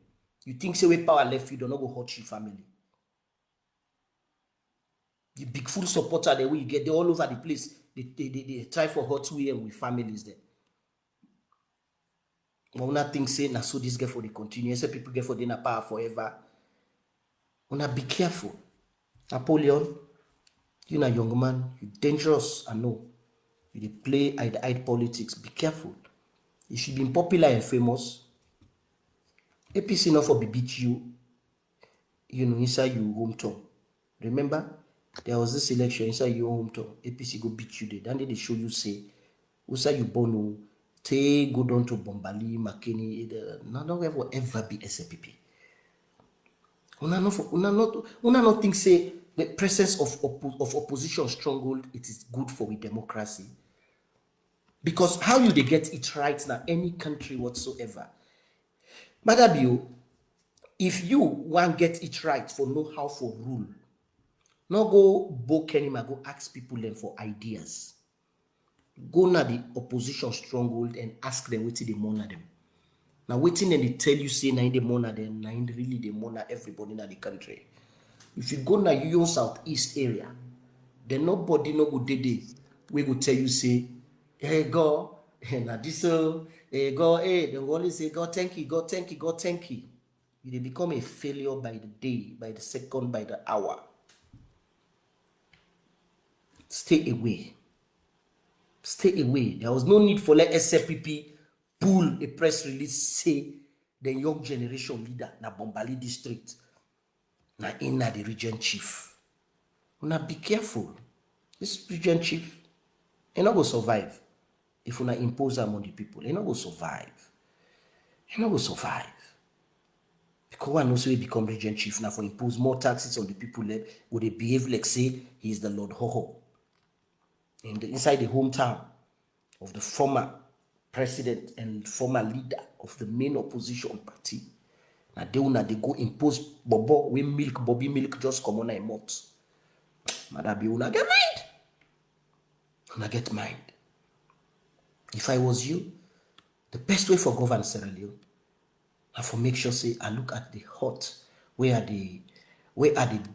You think say way power left you don't go hurt you family. The big full supporter the way you get they all over the place. They try for hot way with families there. But nothing say na so this get for the continue. Say people get for the power forever. Una be careful. Napoleon, you na young man, you dangerous, I know. You dey play hide politics, be careful. If you been popular and famous, APC not for be beat you know, inside your hometown. Remember, there was this election inside your hometown. APC go beat you there. Then they show you say, inside you born no, take go down to Bombali, Makeni, none of will ever be SLPP. Una not think say the presence of opposition stronghold, it is good for we democracy. Because how you they get it right now, any country whatsoever. Madabio, if you want get it right for know how for rule, no go book anymore, go ask people them for ideas. Go na the opposition stronghold and ask them what they monitor them. Now waiting and they tell you say na they monitor them, na really they monitor everybody in the country. If you go na your southeast area, then nobody no go dey we go tell you say, hey go, na this hey go, hey, they always say God thank you, God thank you, God thank you. You become a failure by the day, by the second, by the hour. Stay away. Stay away. There was no need for let SFPP pull a press release say the young generation leader na Bombali district na in na the region chief. Una be careful. This region chief, he not go survive. If una impose am on the people, he not go survive. He not go survive. Because one also become region chief now for impose more taxes on the people, would they behave like say he is the Lord Hoho inside the hometown of the former president and former leader of the main opposition party. Now they go impose bobo we milk Bobby milk just come on a month. Madabi una get mind. Una get mind. If I was you, the best way for govern Sierra Leone, I for make sure say I look at the hot where are they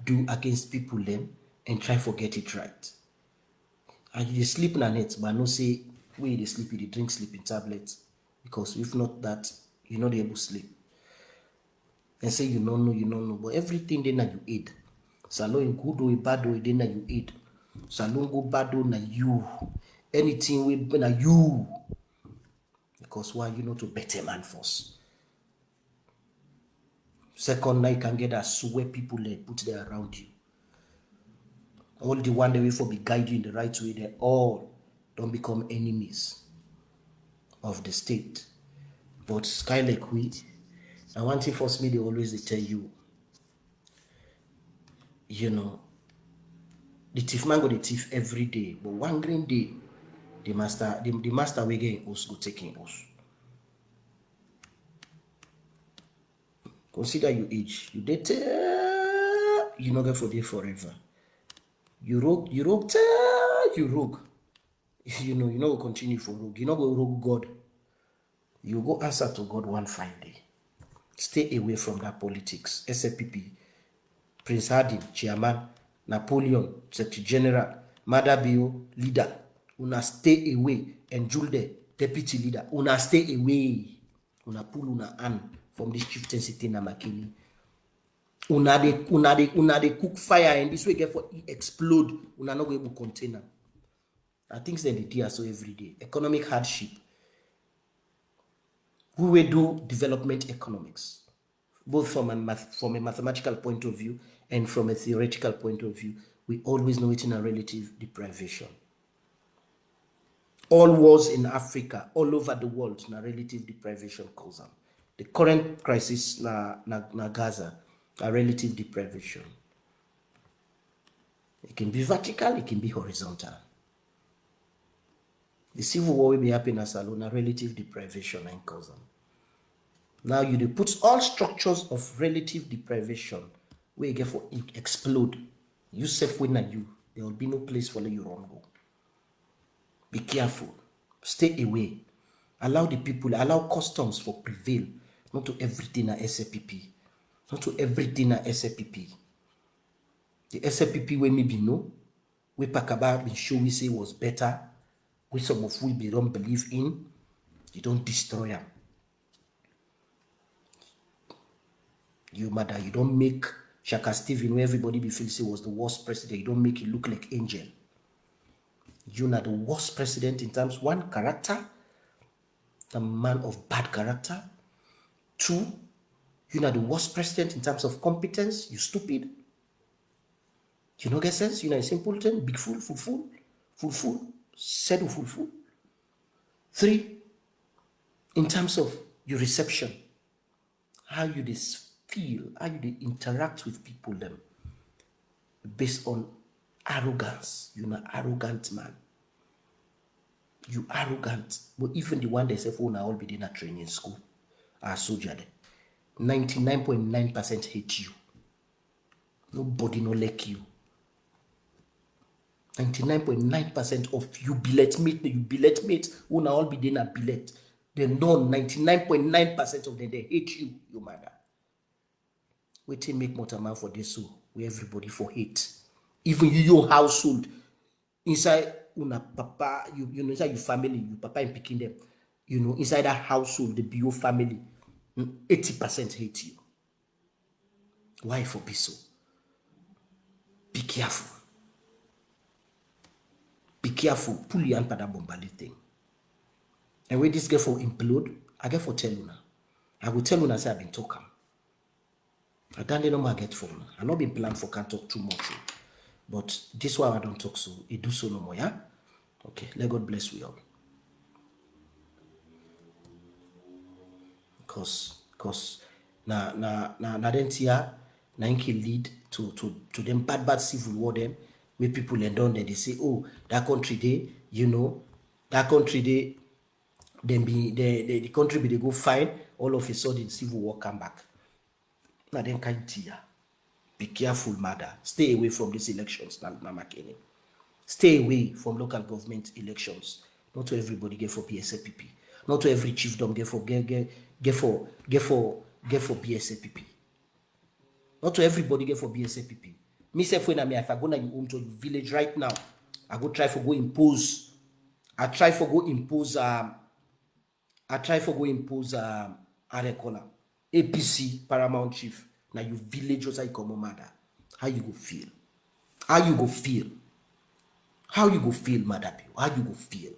do against people them and try to get it right. And you sleep in a net, but no say where they sleep, you drink sleeping tablets. Because if not that, you're not able to sleep. And say you don't know. But everything then that you eat. Salon good or bad or then that you eat. Salon go bad or na you. Anything with na you. Because why you know to better man first. Second night can get a sweat people that put there around you. All the one that way for be guide you in the right way, they all don't become enemies of the state. But sky like we, and one thing first me they always they tell you, you know, the thief man go the thief every day, but one green day, the master we get us go taking us. Consider your age. You date you not get for there forever. You rogue, you rogue. You know, continue for rogue. You know, go rogue God. You go answer to God one fine day. Stay away from that politics. SLPP, Prince Hardin, Chairman, Napoleon, Secretary General, Madabio, Leader. Una stay away. And Julde, Deputy Leader. Una stay away. Una pull una hand from this chieftaincy thing na Makini. Una de cook fire and this way get for explode. Una not able to contain them. I think they do so every day. Economic hardship. We will do development economics, both from a mathematical point of view and from a theoretical point of view. We always know it in a relative deprivation. All wars in Africa, all over the world, na relative deprivation cause them. The current crisis na Gaza, a relative deprivation. It can be vertical, it can be horizontal. The civil war will be happening as alone, a relative deprivation and cause them. Now you put all structures of relative deprivation where you get for explode. You safe when you. There will be no place for you run go. Be careful. Stay away. Allow the people, allow customs for prevail. Not to everything at SLPP. Not to everything at SLPP. The SLPP we maybe know, we Pakaba been show we say was better, we some of we don't believe in, you don't destroy them. You mother, you don't make Shaka Stephen, where everybody be feeling say was the worst president, you don't make it look like angel. You're not the worst president in terms, one, character, the man of bad character. Two, you're not the worst president in terms of competence, you stupid. You know get sense? You're not a simpleton, big fool, fool, said fool. Three, in terms of your reception, how you feel, how you interact with people them, based on arrogance. You're an arrogant man. You arrogant. But even the one they say, oh, now all be in a training school, a soldier there. 99.9% hate you. Nobody no like you. 99.9% of you billet mate, who now all be in a billet. They know 99.9% of them, they hate you, your mother. Wait till make Motaman for this so where everybody for hate. Even your household, inside una papa, you know, inside your family, your papa and picking them, you know, inside that household, the bio family, 80% hate you. Why for be so? Be careful. Be careful. Pull your hand for that bombali thing. And when this girl for implode, I get for tell you now. I will tell you now say I've been talking. I don't know my get phone. I not been planned for can't talk too much. But this one I don't talk so. It do so no more, yeah? Okay, let God bless we all. Cause na then tia na can lead to them bad civil war them where people end on they say, oh, that country they, you know, that country they then be the country be they go find all of a sudden civil war come back. Now then kind tia. Be careful, mother. Stay away from these elections, Mama Kenny. Stay away from local government elections. Not to everybody get for BSAPP. Not to every chiefdom get for BSAPP. Not to everybody get for BSAPP. Me say if I go na you home to your village right now, I go try for go impose. I try for go impose APC paramount chief. Now you village or you come mother. How you go feel? How you go feel? How you go feel, mother? How you go feel?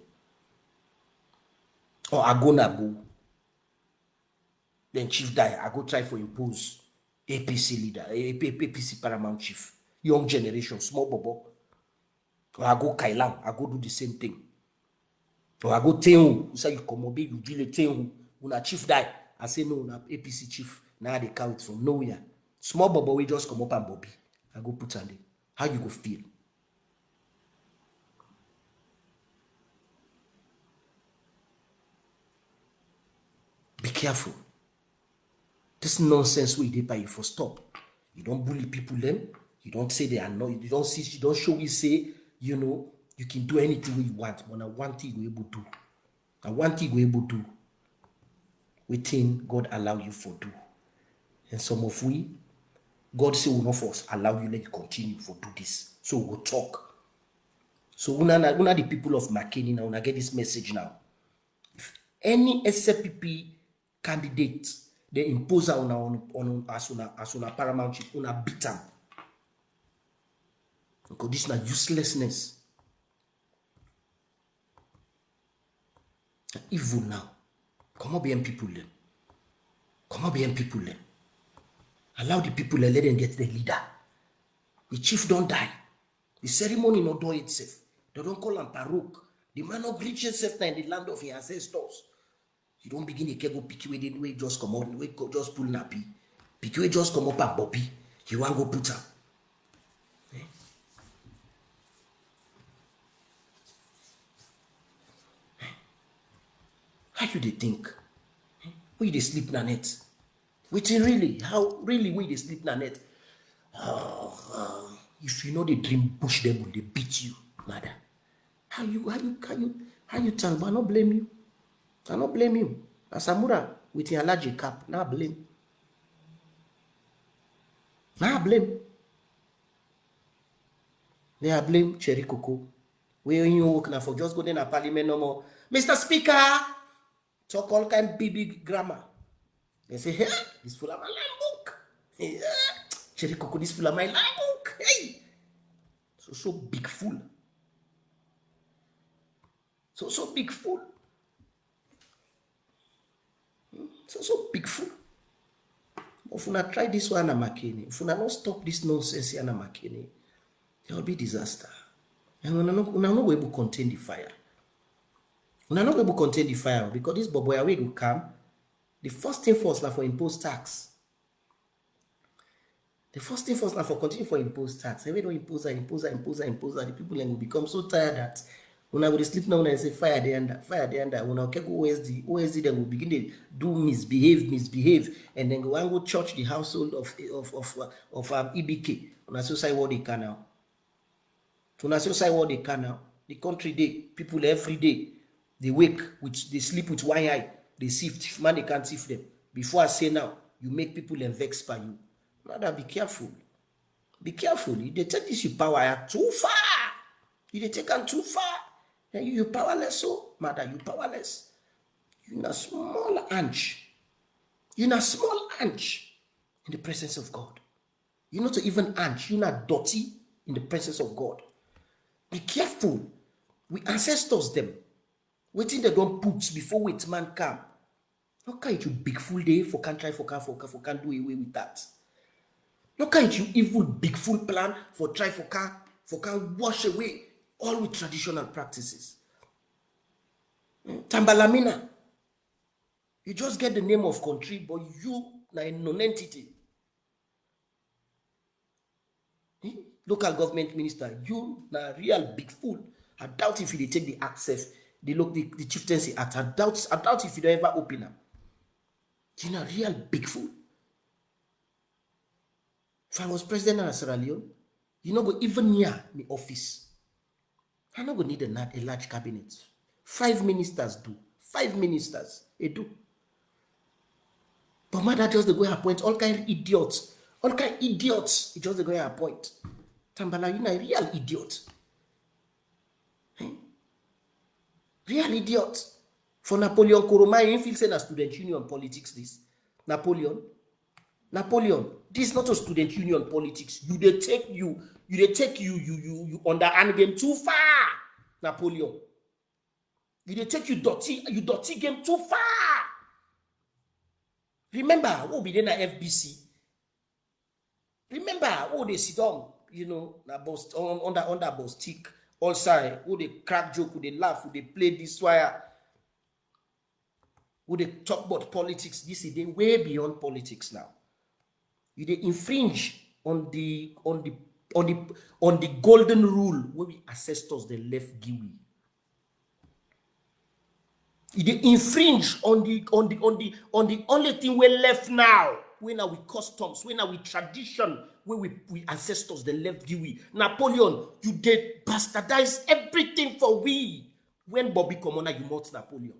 Or I go na go. Then chief die. I go try for impose APC leader, APC paramount chief, young generation, small bobo. Or I go Kailang. I go do the same thing. Or I go Tehu. You say you come be you village Tehu. When a chief die, I say no, na APC chief. Now they count from nowhere. Small bobo we just come up and Bobby. I go put on it. How you go feel? Be careful. This nonsense we did by you for stop. You don't bully people them. You don't say they are not. You don't show we say, you know, you can do anything you want. But I want thing you able to do. I want thing you able to do. Within God allow you for do. And some of we, God say will not force allow you let you continue for do this. So we'll talk. So una the people of McKinney now, una get this message now. If any SPP candidate they impose on as una paramount chief, una beat them. Because this is not uselessness. Evil now. Come on, be people then. Come on, be people then. Allow the people and let them get the leader. The chief don't die. The ceremony not do itself. They don't call him Baruch. The man not reach himself in the land of his ancestors. You don't begin to go pick away the way just come out, way just pull nappy. Pick away just come up and Bobby. You want go put him. How you they think? Where they sleep na net? Waiting really? How really where they sleep na net? If you know they dream push them, they beat you, mother. How you tell? But I not blame you. I not blame you. Asamura with your allergic cap, now blame. Now blame. They are blame Cherry Coco. Where you work now for just go in a parliament no more. Mr. Speaker, talk all kind big grammar. They say, hey, this full of a lamb book. Yeah. Cherry Coco, this fool of my book. Hey! So big fool. So big fool. So big fool. If you try this one, Makini, if you not stop this nonsense here, Makini, there will be disaster. And we're not able to contain the fire. We're not able to contain the fire because this boy away will come. The first thing first, for impose tax. The first thing first, for continue for impose tax. If we don't impose, the people will become so tired that when I will sleep now and say fire the under. When I go OSD then will begin to do misbehave, and then go and go church the household of EBK. When I say what they can now. When I say what they can now. The country day, people every day, they they sleep with one eye, they sift. If man, they can't sift them. Before I say now, you make people vex by you. Rather, be careful. Be careful. If they take this power too far, if they take them too far, then you powerless. So, mother, you powerless. You're a small inch. You're a small inch in the presence of God. You're not even inch. You're not dirty in the presence of God. Be careful. We ancestors them. Waiting they don't put before wait man come. How can you big fool day for can't try for can't do away with that? How can you evil big fool plan for try for can wash away all with traditional practices? Tambalamina. You just get the name of country, but you are a non-entity. Local government minister, you are real big fool. I doubt if you take the access, the chieftaincy act. I doubt if you don't ever open them. You're a real big fool. If I was president of Sierra Leone, you know, go even near the office. I'm not going to need a large cabinet. 5 ministers do. 5 ministers, they do. But mother just go appoint all kind of idiots. All kind of idiots, it just go appoint. Tambala, you're a real idiot. Real idiot. For Napoleon Koroma, you feel saying a student union politics this. Napoleon, this is not a student union politics. You take you underhand game too far, Napoleon. You take you dirty game too far. Remember, who be there na FBC? Remember, who they sit down, you know, na boss under boss tick, all side, who they crack joke, who they laugh, who they play this wire, who they talk about politics. This is they way beyond politics now. You they infringe on the golden rule where we ancestors they left give we. They infringe on the only thing we left now. When are we customs? When are we tradition? Where we ancestors they left give we. Napoleon, you did bastardize everything for we. When Bobby Komona you mount Napoleon.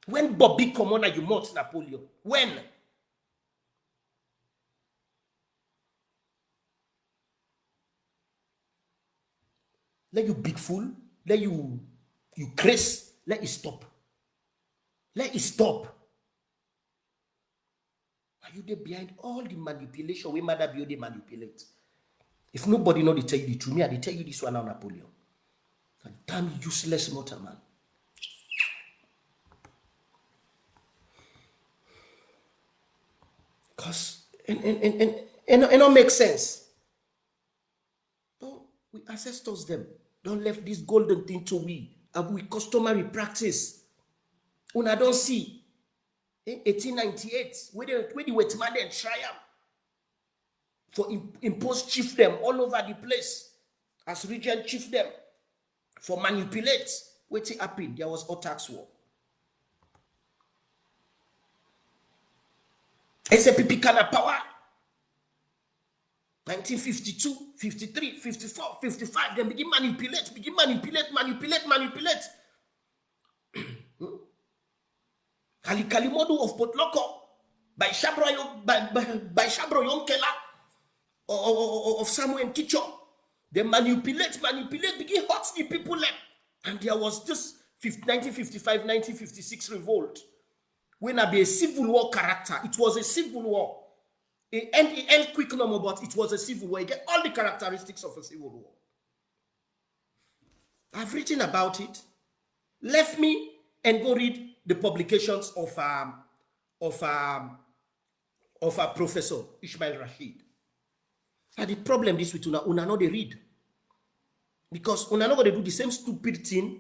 When Bobby Komona you mount Napoleon. When? Let you big fool. Let you craze. Let it stop. Let it stop. Are you there behind all the manipulation we mother be they manipulate? If nobody know they tell you the truth, me, they tell you this one now, Napoleon. A damn useless mortal man. Because it don't make sense. But we ancestors them don't left this golden thing to we. And we customary practice. Una don't see. 1898, where the wet man then triumph for impose chief them all over the place as regent chief them for manipulate. What happened? There was a tax war. SAPP kind of power. 1952, 53, 54, 55, then begin manipulate. Kalimodu of Potloko by Shabro Yonkela of Samuel Kicho. They manipulate, begin hurt the people left. And there was this 1955, 1956 revolt. When I be a civil war character, it was a civil war. It end quick no more, but it was a civil war. You get all the characteristics of a civil war. I've written about it. Left me and go read the publications of Professor Ishmael Rashid. And the problem is with una no they read. Because una no going to do the same stupid thing.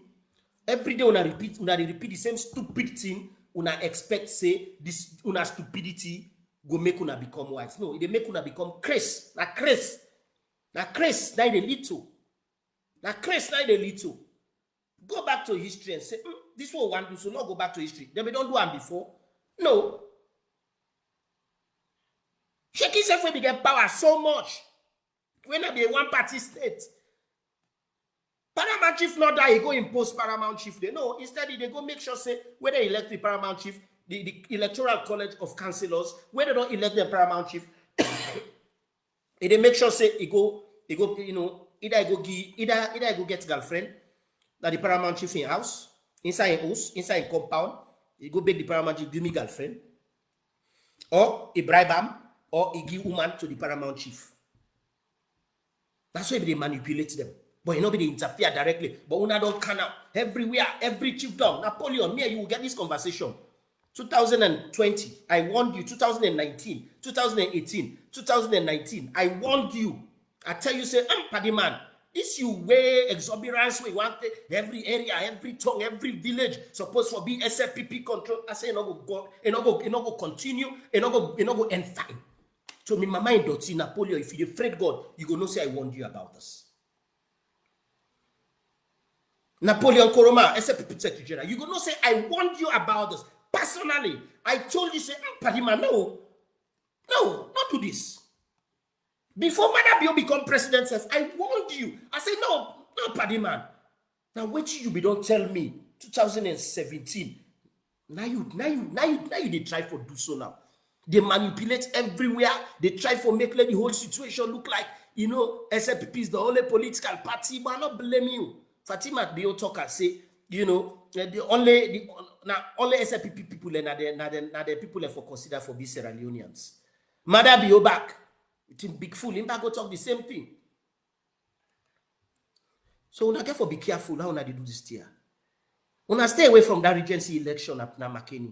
Every day una repeat the same stupid thing. Una expect say this una stupidity go make una become wise. No, they make una become crazy. Na crazy. Na crazy, na the little. Na crazy, na the little. Go back to history and say, this is what we want to do, so not go back to history. Then we don't do it before. No. Shaking self when we get power so much. When I be a one-party state. Paramount chief not that he go impose paramount chief. They no, instead they go make sure say whether they elect the paramount chief, the electoral college of councillors, whether they don't elect the paramount chief, they make sure say he go, you know, either I go get girlfriend, that the paramount chief in house, inside a house, inside a compound, he go beg the paramount chief, give me girlfriend, or he bribe him, or he give woman to the paramount chief. That's why they manipulate them. But nobody interfere directly. But una don't can out everywhere, every chiefdom. Napoleon, me and you will get this conversation. 2020, I warned you. 2019, 2018, 2019, I warned you. I tell you, say, Paddy man, this you way exuberance, we want every area, every tongue, every village supposed to be SFPP control. I say, it no go continue, it no go end fine. So me, my mind don't see Napoleon. If you're afraid God, you go no say I warned you about this. Napoleon Koroma, SFPP Secretary General, you go no say I warned you about this. Personally, I told you, say, Padima, no, not do this. Before Madabio become president says, I warned you. I say, no, Padima. Now wait till you don't tell me 2017. Now you they try for do so now. They manipulate everywhere. They try for make the whole situation look like, you know, SFPP is the only political party, but I not blame you. Fatima Bio talk and say, you know, the only SFPP people and the people for consider for be Sierra Leoneans. Mother Bio back. It's big fool. Him back go talk the same thing. So una get for be careful how una they do this year. Una stay away from that regency election at Namakeni.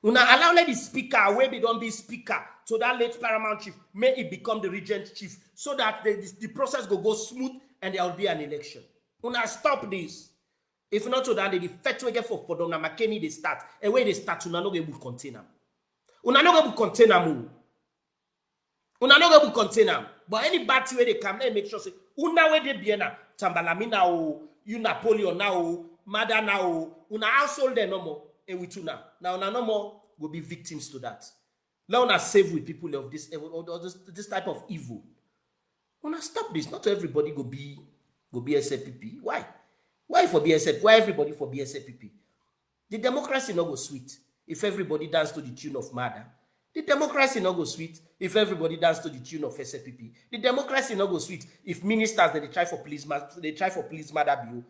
Una allow let the speaker where they don't be speaker so that late paramount chief may it become the regent chief so that the process go smooth and there will be an election. Una stop this. If not so that the effect we get for Donna McKinney they start. And when they start, una no able to contain them. Una no able to contain them. Una no able to contain them. But any bad thing where they come, they make sure say, una where they be na Tambalamina o, you Napoleon now, Mother now, una household there no more. And we too now. Now una no more will be victims to that. Now una save with people of this type of evil. Una stop this. Not everybody go be SFPP. Why? Why for BSF? Why everybody for BSFPP? The democracy not go sweet if everybody dance to the tune of murder. The democracy not go sweet if everybody dance to the tune of SFPP. The democracy not go sweet if ministers they try for police murder bill.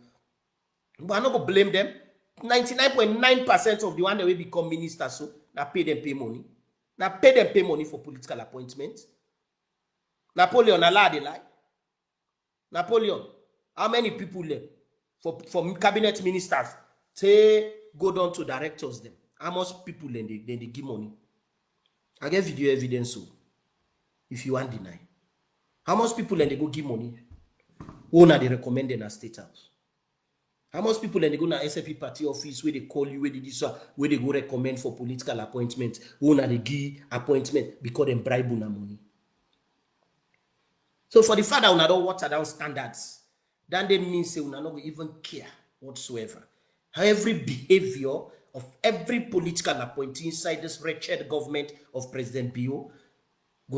But I not go blame them. 99.9% of the one that will become ministers so now pay them pay money. Now pay them pay money for political appointments. Napoleon Allah they lie. Napoleon, how many people left? For cabinet ministers, say go down to directors them. How much people then they give money? I get video evidence so if you want deny. How much people then they go give money? Who na they recommend in a state house? How much people then they go na SFP party office where they call you, where they this where they go recommend for political appointment? Who na they give appointment because they bribe una money? So for the father, una don't water down standards. Then they mean say we not even care whatsoever. Every behavior of every political appointee inside this wretched government of President Bio go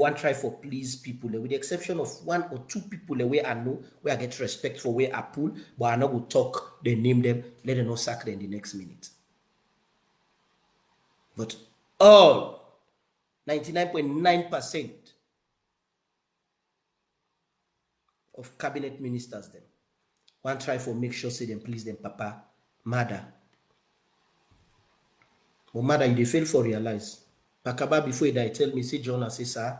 and try for please people, with the exception of one or two people where I know where I get respect for where I pull, but I not go talk, they name them, let them not sack them the next minute. But all 99.9% of cabinet ministers them. One try for make sure say them please them papa, mother. But mother, you they fail for realize. Pakaba before he die tell me, say John, I say, sir,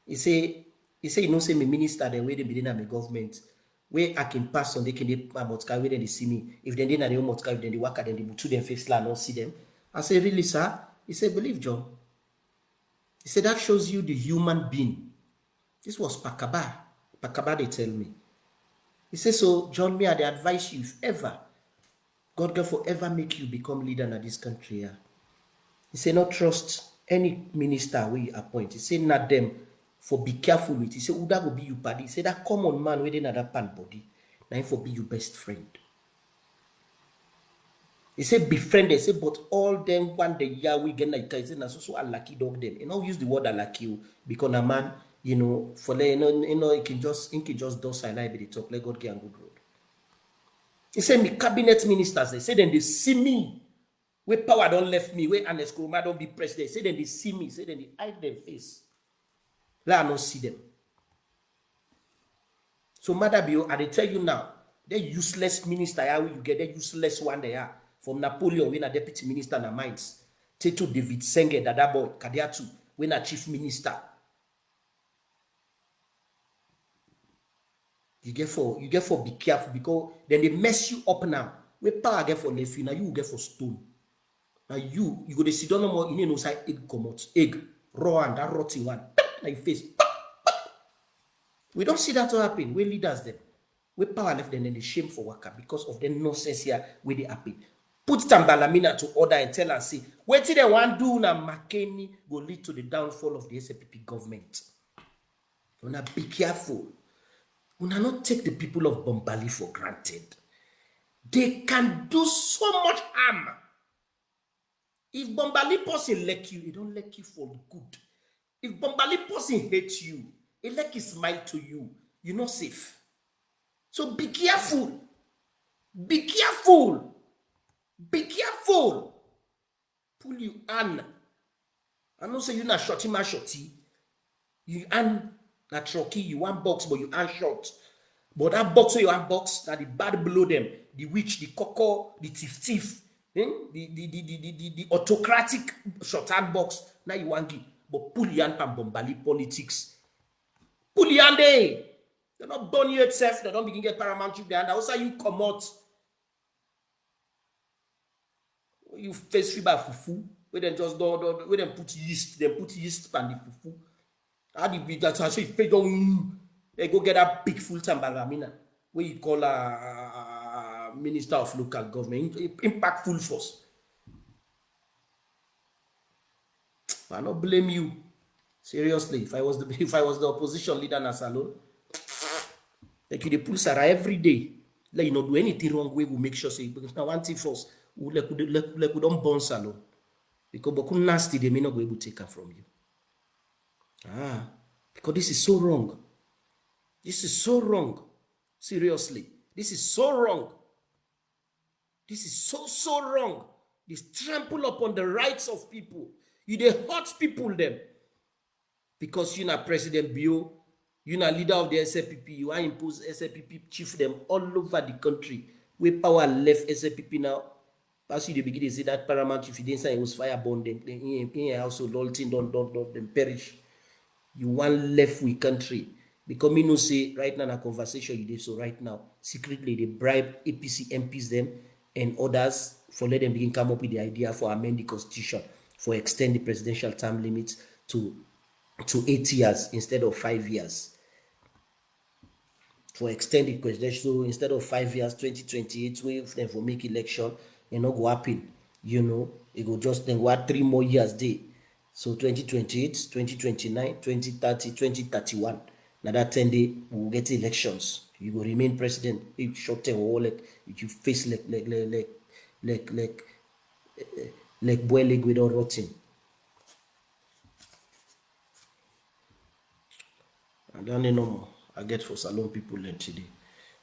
he say, you know, say me minister, then where they be in my government, where I can pass on, they can they motka, where they see me. If they didn't have motka, if they work, then they to them face land, don't see them. I say, really, sir? He said, believe John. He said, that shows you the human being. This was Pakaba. Pakaba, they tell me. He said, so, John, me, I advise you, if ever, God can forever make you become leader in this country. Yeah. He said, not trust any minister where you appoint. He said, not them, for be careful with. He said, who that will be you buddy? He said, that common man within another pan body, now for be your best friend. He said, befriend. He said, but all them one day, yeah, we get like, he said, so unlucky dog them. You know, use the word unlucky because a man, you know, for it can just do silent be the talk, let God get a good road. He said, me cabinet ministers, they say, then they see me. Where power don't left me, where Ernest Kuruma don't be president. Say then they see me, say then they hide their face. Let I not see them. So Mother Bio, I tell you now, they useless minister, how you get the useless one they are. From Napoleon, when a deputy minister in mines. Teto David Senge, Dada boy, Kadiatu, when a chief minister. You get for be careful because then they mess you up now. Where power get for left you, now you get for stone. Now you go to sit down no more, you know, say egg come out, egg, raw and that rotting one, like face. We don't see that to happen. We leaders them. We power left them and they shame for worker because of the nonsense here where they happen. Put Tambalamina to order and tell and say, wait till they want do now McKinney go lead to the downfall of the SPP government. Una be careful. Una not take the people of Bombali for granted. They can do so much harm. If Bombali person like you, he don't like you for good. If Bombali person hates you, he like he smile to you, you're not safe. So be careful. Be careful. Be careful. Pull you on. I know say you not shorty my shorty. You on not shocky, you want box, but you aren't short. But that box where you want box, that the bad below them, the witch, the coco, the thief. The autocratic short-hand box, now you want to but pull your hand from Bombali politics. Pull your hand there. They're not born you itself, they don't begin to get paramount chief there, and also you come out. You face fiber fufu, where they just do where they put yeast, and the fufu. How the big that's how you face don't they go get that big full-time balamina, where you call a minister of local government, impactful force. I don't blame you. Seriously, if I was the opposition leader in a salon, like you they pull Sarah every day, like you not do anything wrong, we will make sure say because now one thing first, we don't burn salon because but nasty they may not be able to take her from you. Because this is so wrong. This is so wrong. Seriously, this is so wrong. This is so wrong. This trample upon the rights of people. You they hurt people them. Because you're not President Bio, you're not leader of the SLPP, you are impose SLPP chief them all over the country. We power left SLPP now. As you the beginning say that paramount chief didn't say it was fireborn, then in household all thing don't them perish. You want left with country. Because me no say right now in a conversation you did so right now. Secretly they bribe APC MPs them and others for let them begin come up with the idea for amend the constitution, for extend the presidential term limits to 8 years instead of 5 years. For extended presidential instead of 5 years, 2028, we then for make election, you know, go happen. You know, it go just then what 3 more years day. So 2028, 2029, 2030, 2031. Now that 10 day we will get elections. You will remain president. If short term or like you face like boy leg without rotting. I don't know more. I get for salon people learn today.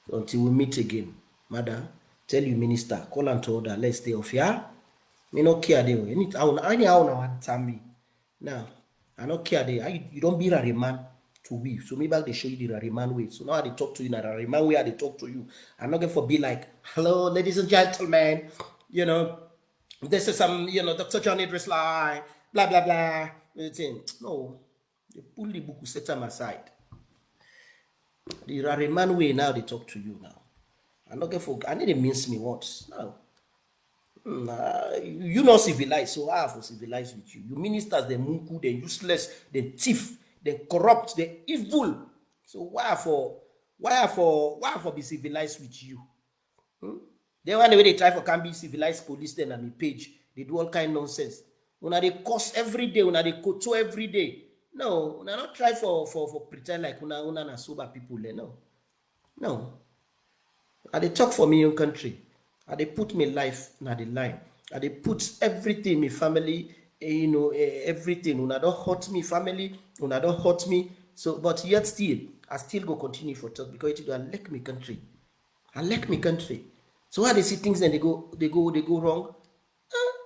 So until we meet again, mother, tell you minister, call and to order, let's stay off here. Me no care they anyhow now want tell me. Now, I don't care they you don't be a man to we. So maybe they show you the man way. So now they talk to you in a man way, they talk to you. I'm not going for be like, hello, ladies and gentlemen, you know, this is Dr. John Idriss Lahai. blah, blah, blah. No, they pull the book, set them aside. The Rariman way now they talk to you now. I'm not for I need to mince me words. No. You not civilized, so I have to civilize with you. You ministers, they munku, they useless, they thief, they corrupt, they evil. So why for be civilized with you? Then one way they try for can be civilized police, then on the page, they do all kind of nonsense. Una they curse every day, una they koto every day. No, una not try for pretend like una na sober people there. No. No. I they talk for me own country. I they put my life na the line. I they put everything, my family, everything. Una don't hurt me family, una don't hurt me. So, but yet still, I still go continue for talk because it I like me country. I like me country. So why they see things and they go wrong,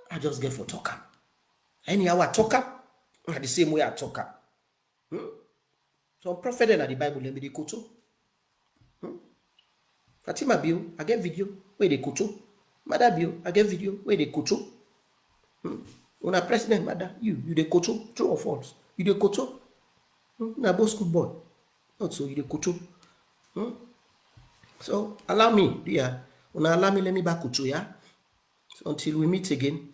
I just get for talker. Anyhow I talker, the same way I talker. Some prophet in the Bible let me they koto. Fatima Bio, I get video where they koto. Mother Bio, I get video where they koto. When I president, mother, you they koto, true or false? You they koto? Na both school boy. Not so you they koto. So allow me, dear. Allow me, let me back to ya. So until we meet again,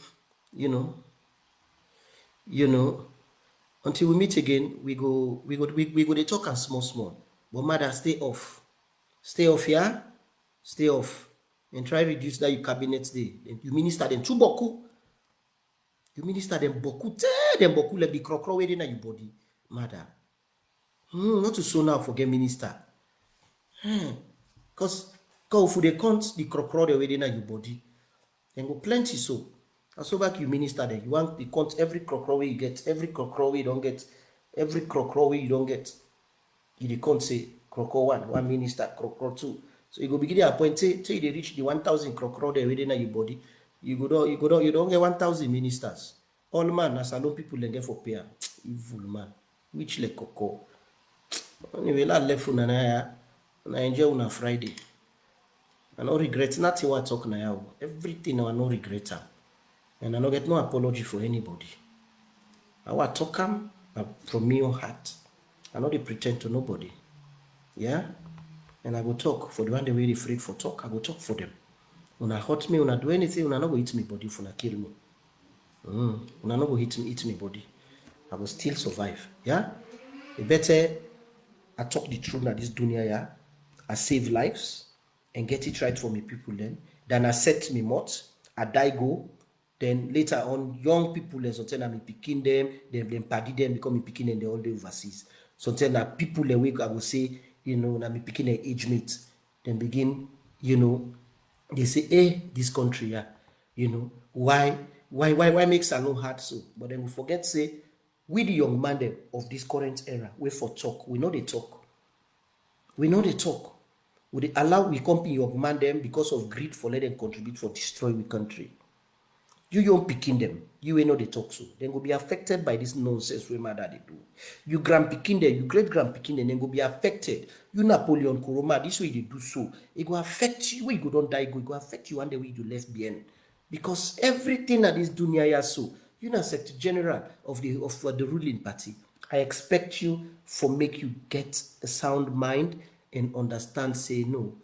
until we meet again, we go they talk and small. But mother, stay off. Stay off, yeah? Stay off. And try reduce that your cabinet day. You minister them too boku. You minister them boku. Tell them boku like the crocro waiting at your body. Mother. Not to so now forget minister. Because if they count the crocro they waiting at your body, then go plenty so. And so back you minister there. You want to count every crocro way you get, every crocro way you don't get, every crocro way you don't get. You can't say crocro one minister, crocro two. So you go begin to appoint till they reach the 1,000 crocro there within your body. You don't get 1,000 ministers. All man, as alone people then get for pay. Evil man. Which like coco. Anyway, that left for na enjoy on a Friday. I no regret nothing what I talk now. Everything I no regret. And I no get no apology for anybody. I want talk from me on heart. I no dey pretend to nobody. Yeah? And I go talk for the one they really afraid for talk. I go talk for them. When I hurt me, when I do anything, when I no go hit me body, when I kill me. When I no go hit me body. I will still survive. Yeah? It better I talk the truth at this dunya, yeah? I save lives and get it right for me people then I set me mot, I die go, then later on young people then sometimes I picking them, then party them become me picking them they all day overseas. Sometimes na people the way I will say, na me picking an age mate, then begin, they say, hey, this country, yeah, why make Salon hard so? But then we forget say, we the young man them of this current era, we for talk, we know they talk. We know they talk. We allow we company young man them because of greed for let them contribute for destroy the country. You young picking them, you know they talk so. Then go be affected by this nonsense we mother they do. You grand picking them, you great grand picking them, then go be affected. You Napoleon Kuroma, this way they do so. It go affect you, you go don't die, it go affect you one day way you left behind. Because everything that is dunya so, you know, Secretary General of the ruling party. I expect you for make you get a sound mind and understand, say no.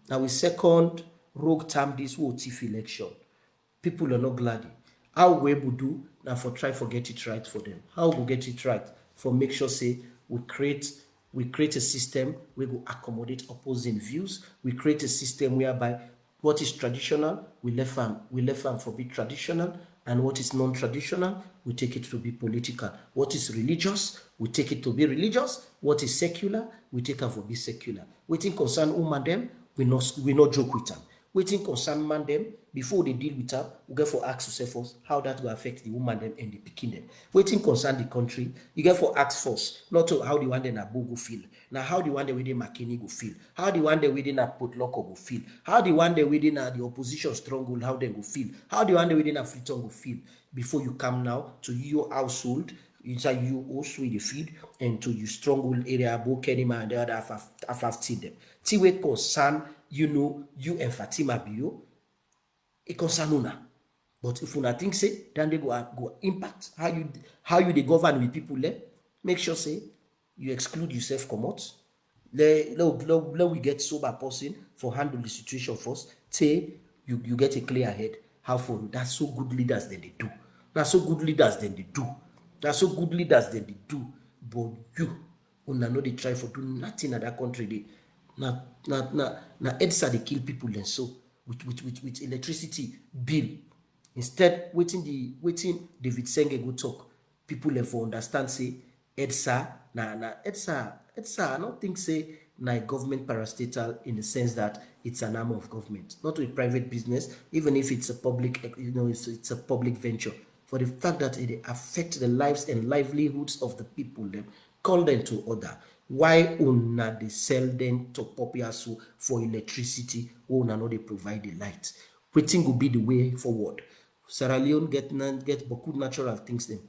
Now we second rogue term this what if election. People are not glad. How we will do now for try for get it right for them. How we get it right for make sure say we create a system where we accommodate opposing views. We create a system whereby what is traditional we left them for be traditional, and what is non-traditional we take it to be political. What is religious we take it to be religious. What is secular we take it for be secular. Waiting concern woman them we not joke with them. Waiting concern man them before they deal with them, we get for ask yourself first how that will affect the woman them and the picking them. Waiting concern the country, you get for ask first, not to how the one then Abu go feel. Now how the one that within McKinney go feel, how the one that within a Potloko go feel, how the one that within the opposition stronghold, how they go feel, how the one that within a Freetown go feel before you come now to your household. Inside you also the feed and to your stronghold area, Kenima and the other have seen them. Tiwe concern, you and Fatima Bio, it concern una. But if una think say then they go impact how you dey govern with people there, make sure say you exclude yourself comot. Let we get sober person for handle the situation first. Say you get a clear head. How for that's so good leaders then they do. That's so good leaders then they do. That's so good leaders then they do. But you una no dey try for do nothing at that country dey. Na EDSA dey kill people then so with electricity bill. Instead, waiting David Senge go talk, people dem for understand say EDSA na EDSA I don't think say na a government parastatal in the sense that it's an arm of government, not a private business, even if it's a public, it's a public venture. For the fact that it affect the lives and livelihoods of the people dem, call them to order. Why una dey sell them to Popiasu for electricity wey una no dey provide the light? Wetin go be the way forward? Sierra Leone get beaucoup natural things dem.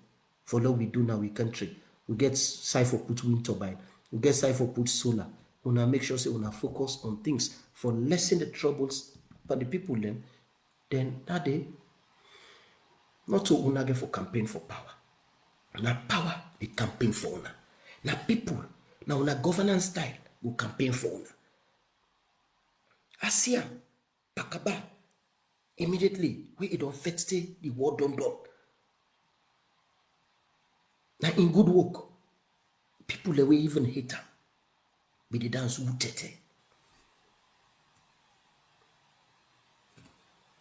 For what we do now in country, we get side for put wind turbine, we get side for put solar. Una make sure say una focus on things for lessen the troubles for the people dem. Then that day, not to una get for campaign for power. Na power dey campaign for una. Na people, na una governance style go campaign for una. Asia, Pakaba, immediately we don fit say the war done. Now in good work, people that we even hate am, we dey dance wutete.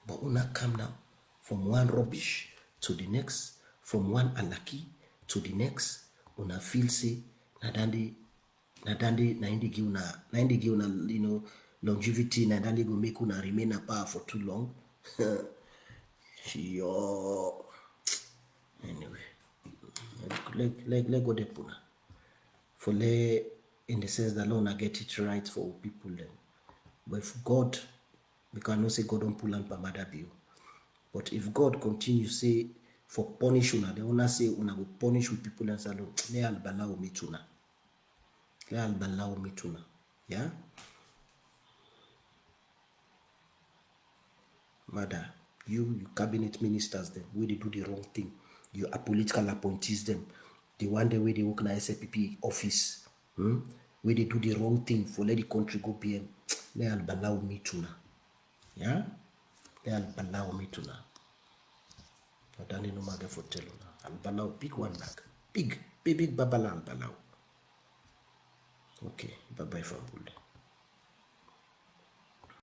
But una come now from one rubbish to the next, from one alaki to the next. Una feel say na dande na indi give una longevity, na dande go make una remain a power for too long. Yo. Anyway, let go de puna. For le in the sense that Lord get it right for people then. But if God, because I know say God don't pull on Pamada bill. But if God continues say for punish una, they wanna say una go punish with people and say le albalau mituna. Le albalau mituna. Yeah? Mother, you cabinet ministers them, where they do the wrong thing. You are political appointees them. The one day where they work in SPP office, where they do the wrong thing for let the country go PM. Le albalau mituna. Yeah? Le albalau mituna. Dani no maga for tell una. Albalau, big one nag. Big babala albalau. Okay, bye bye for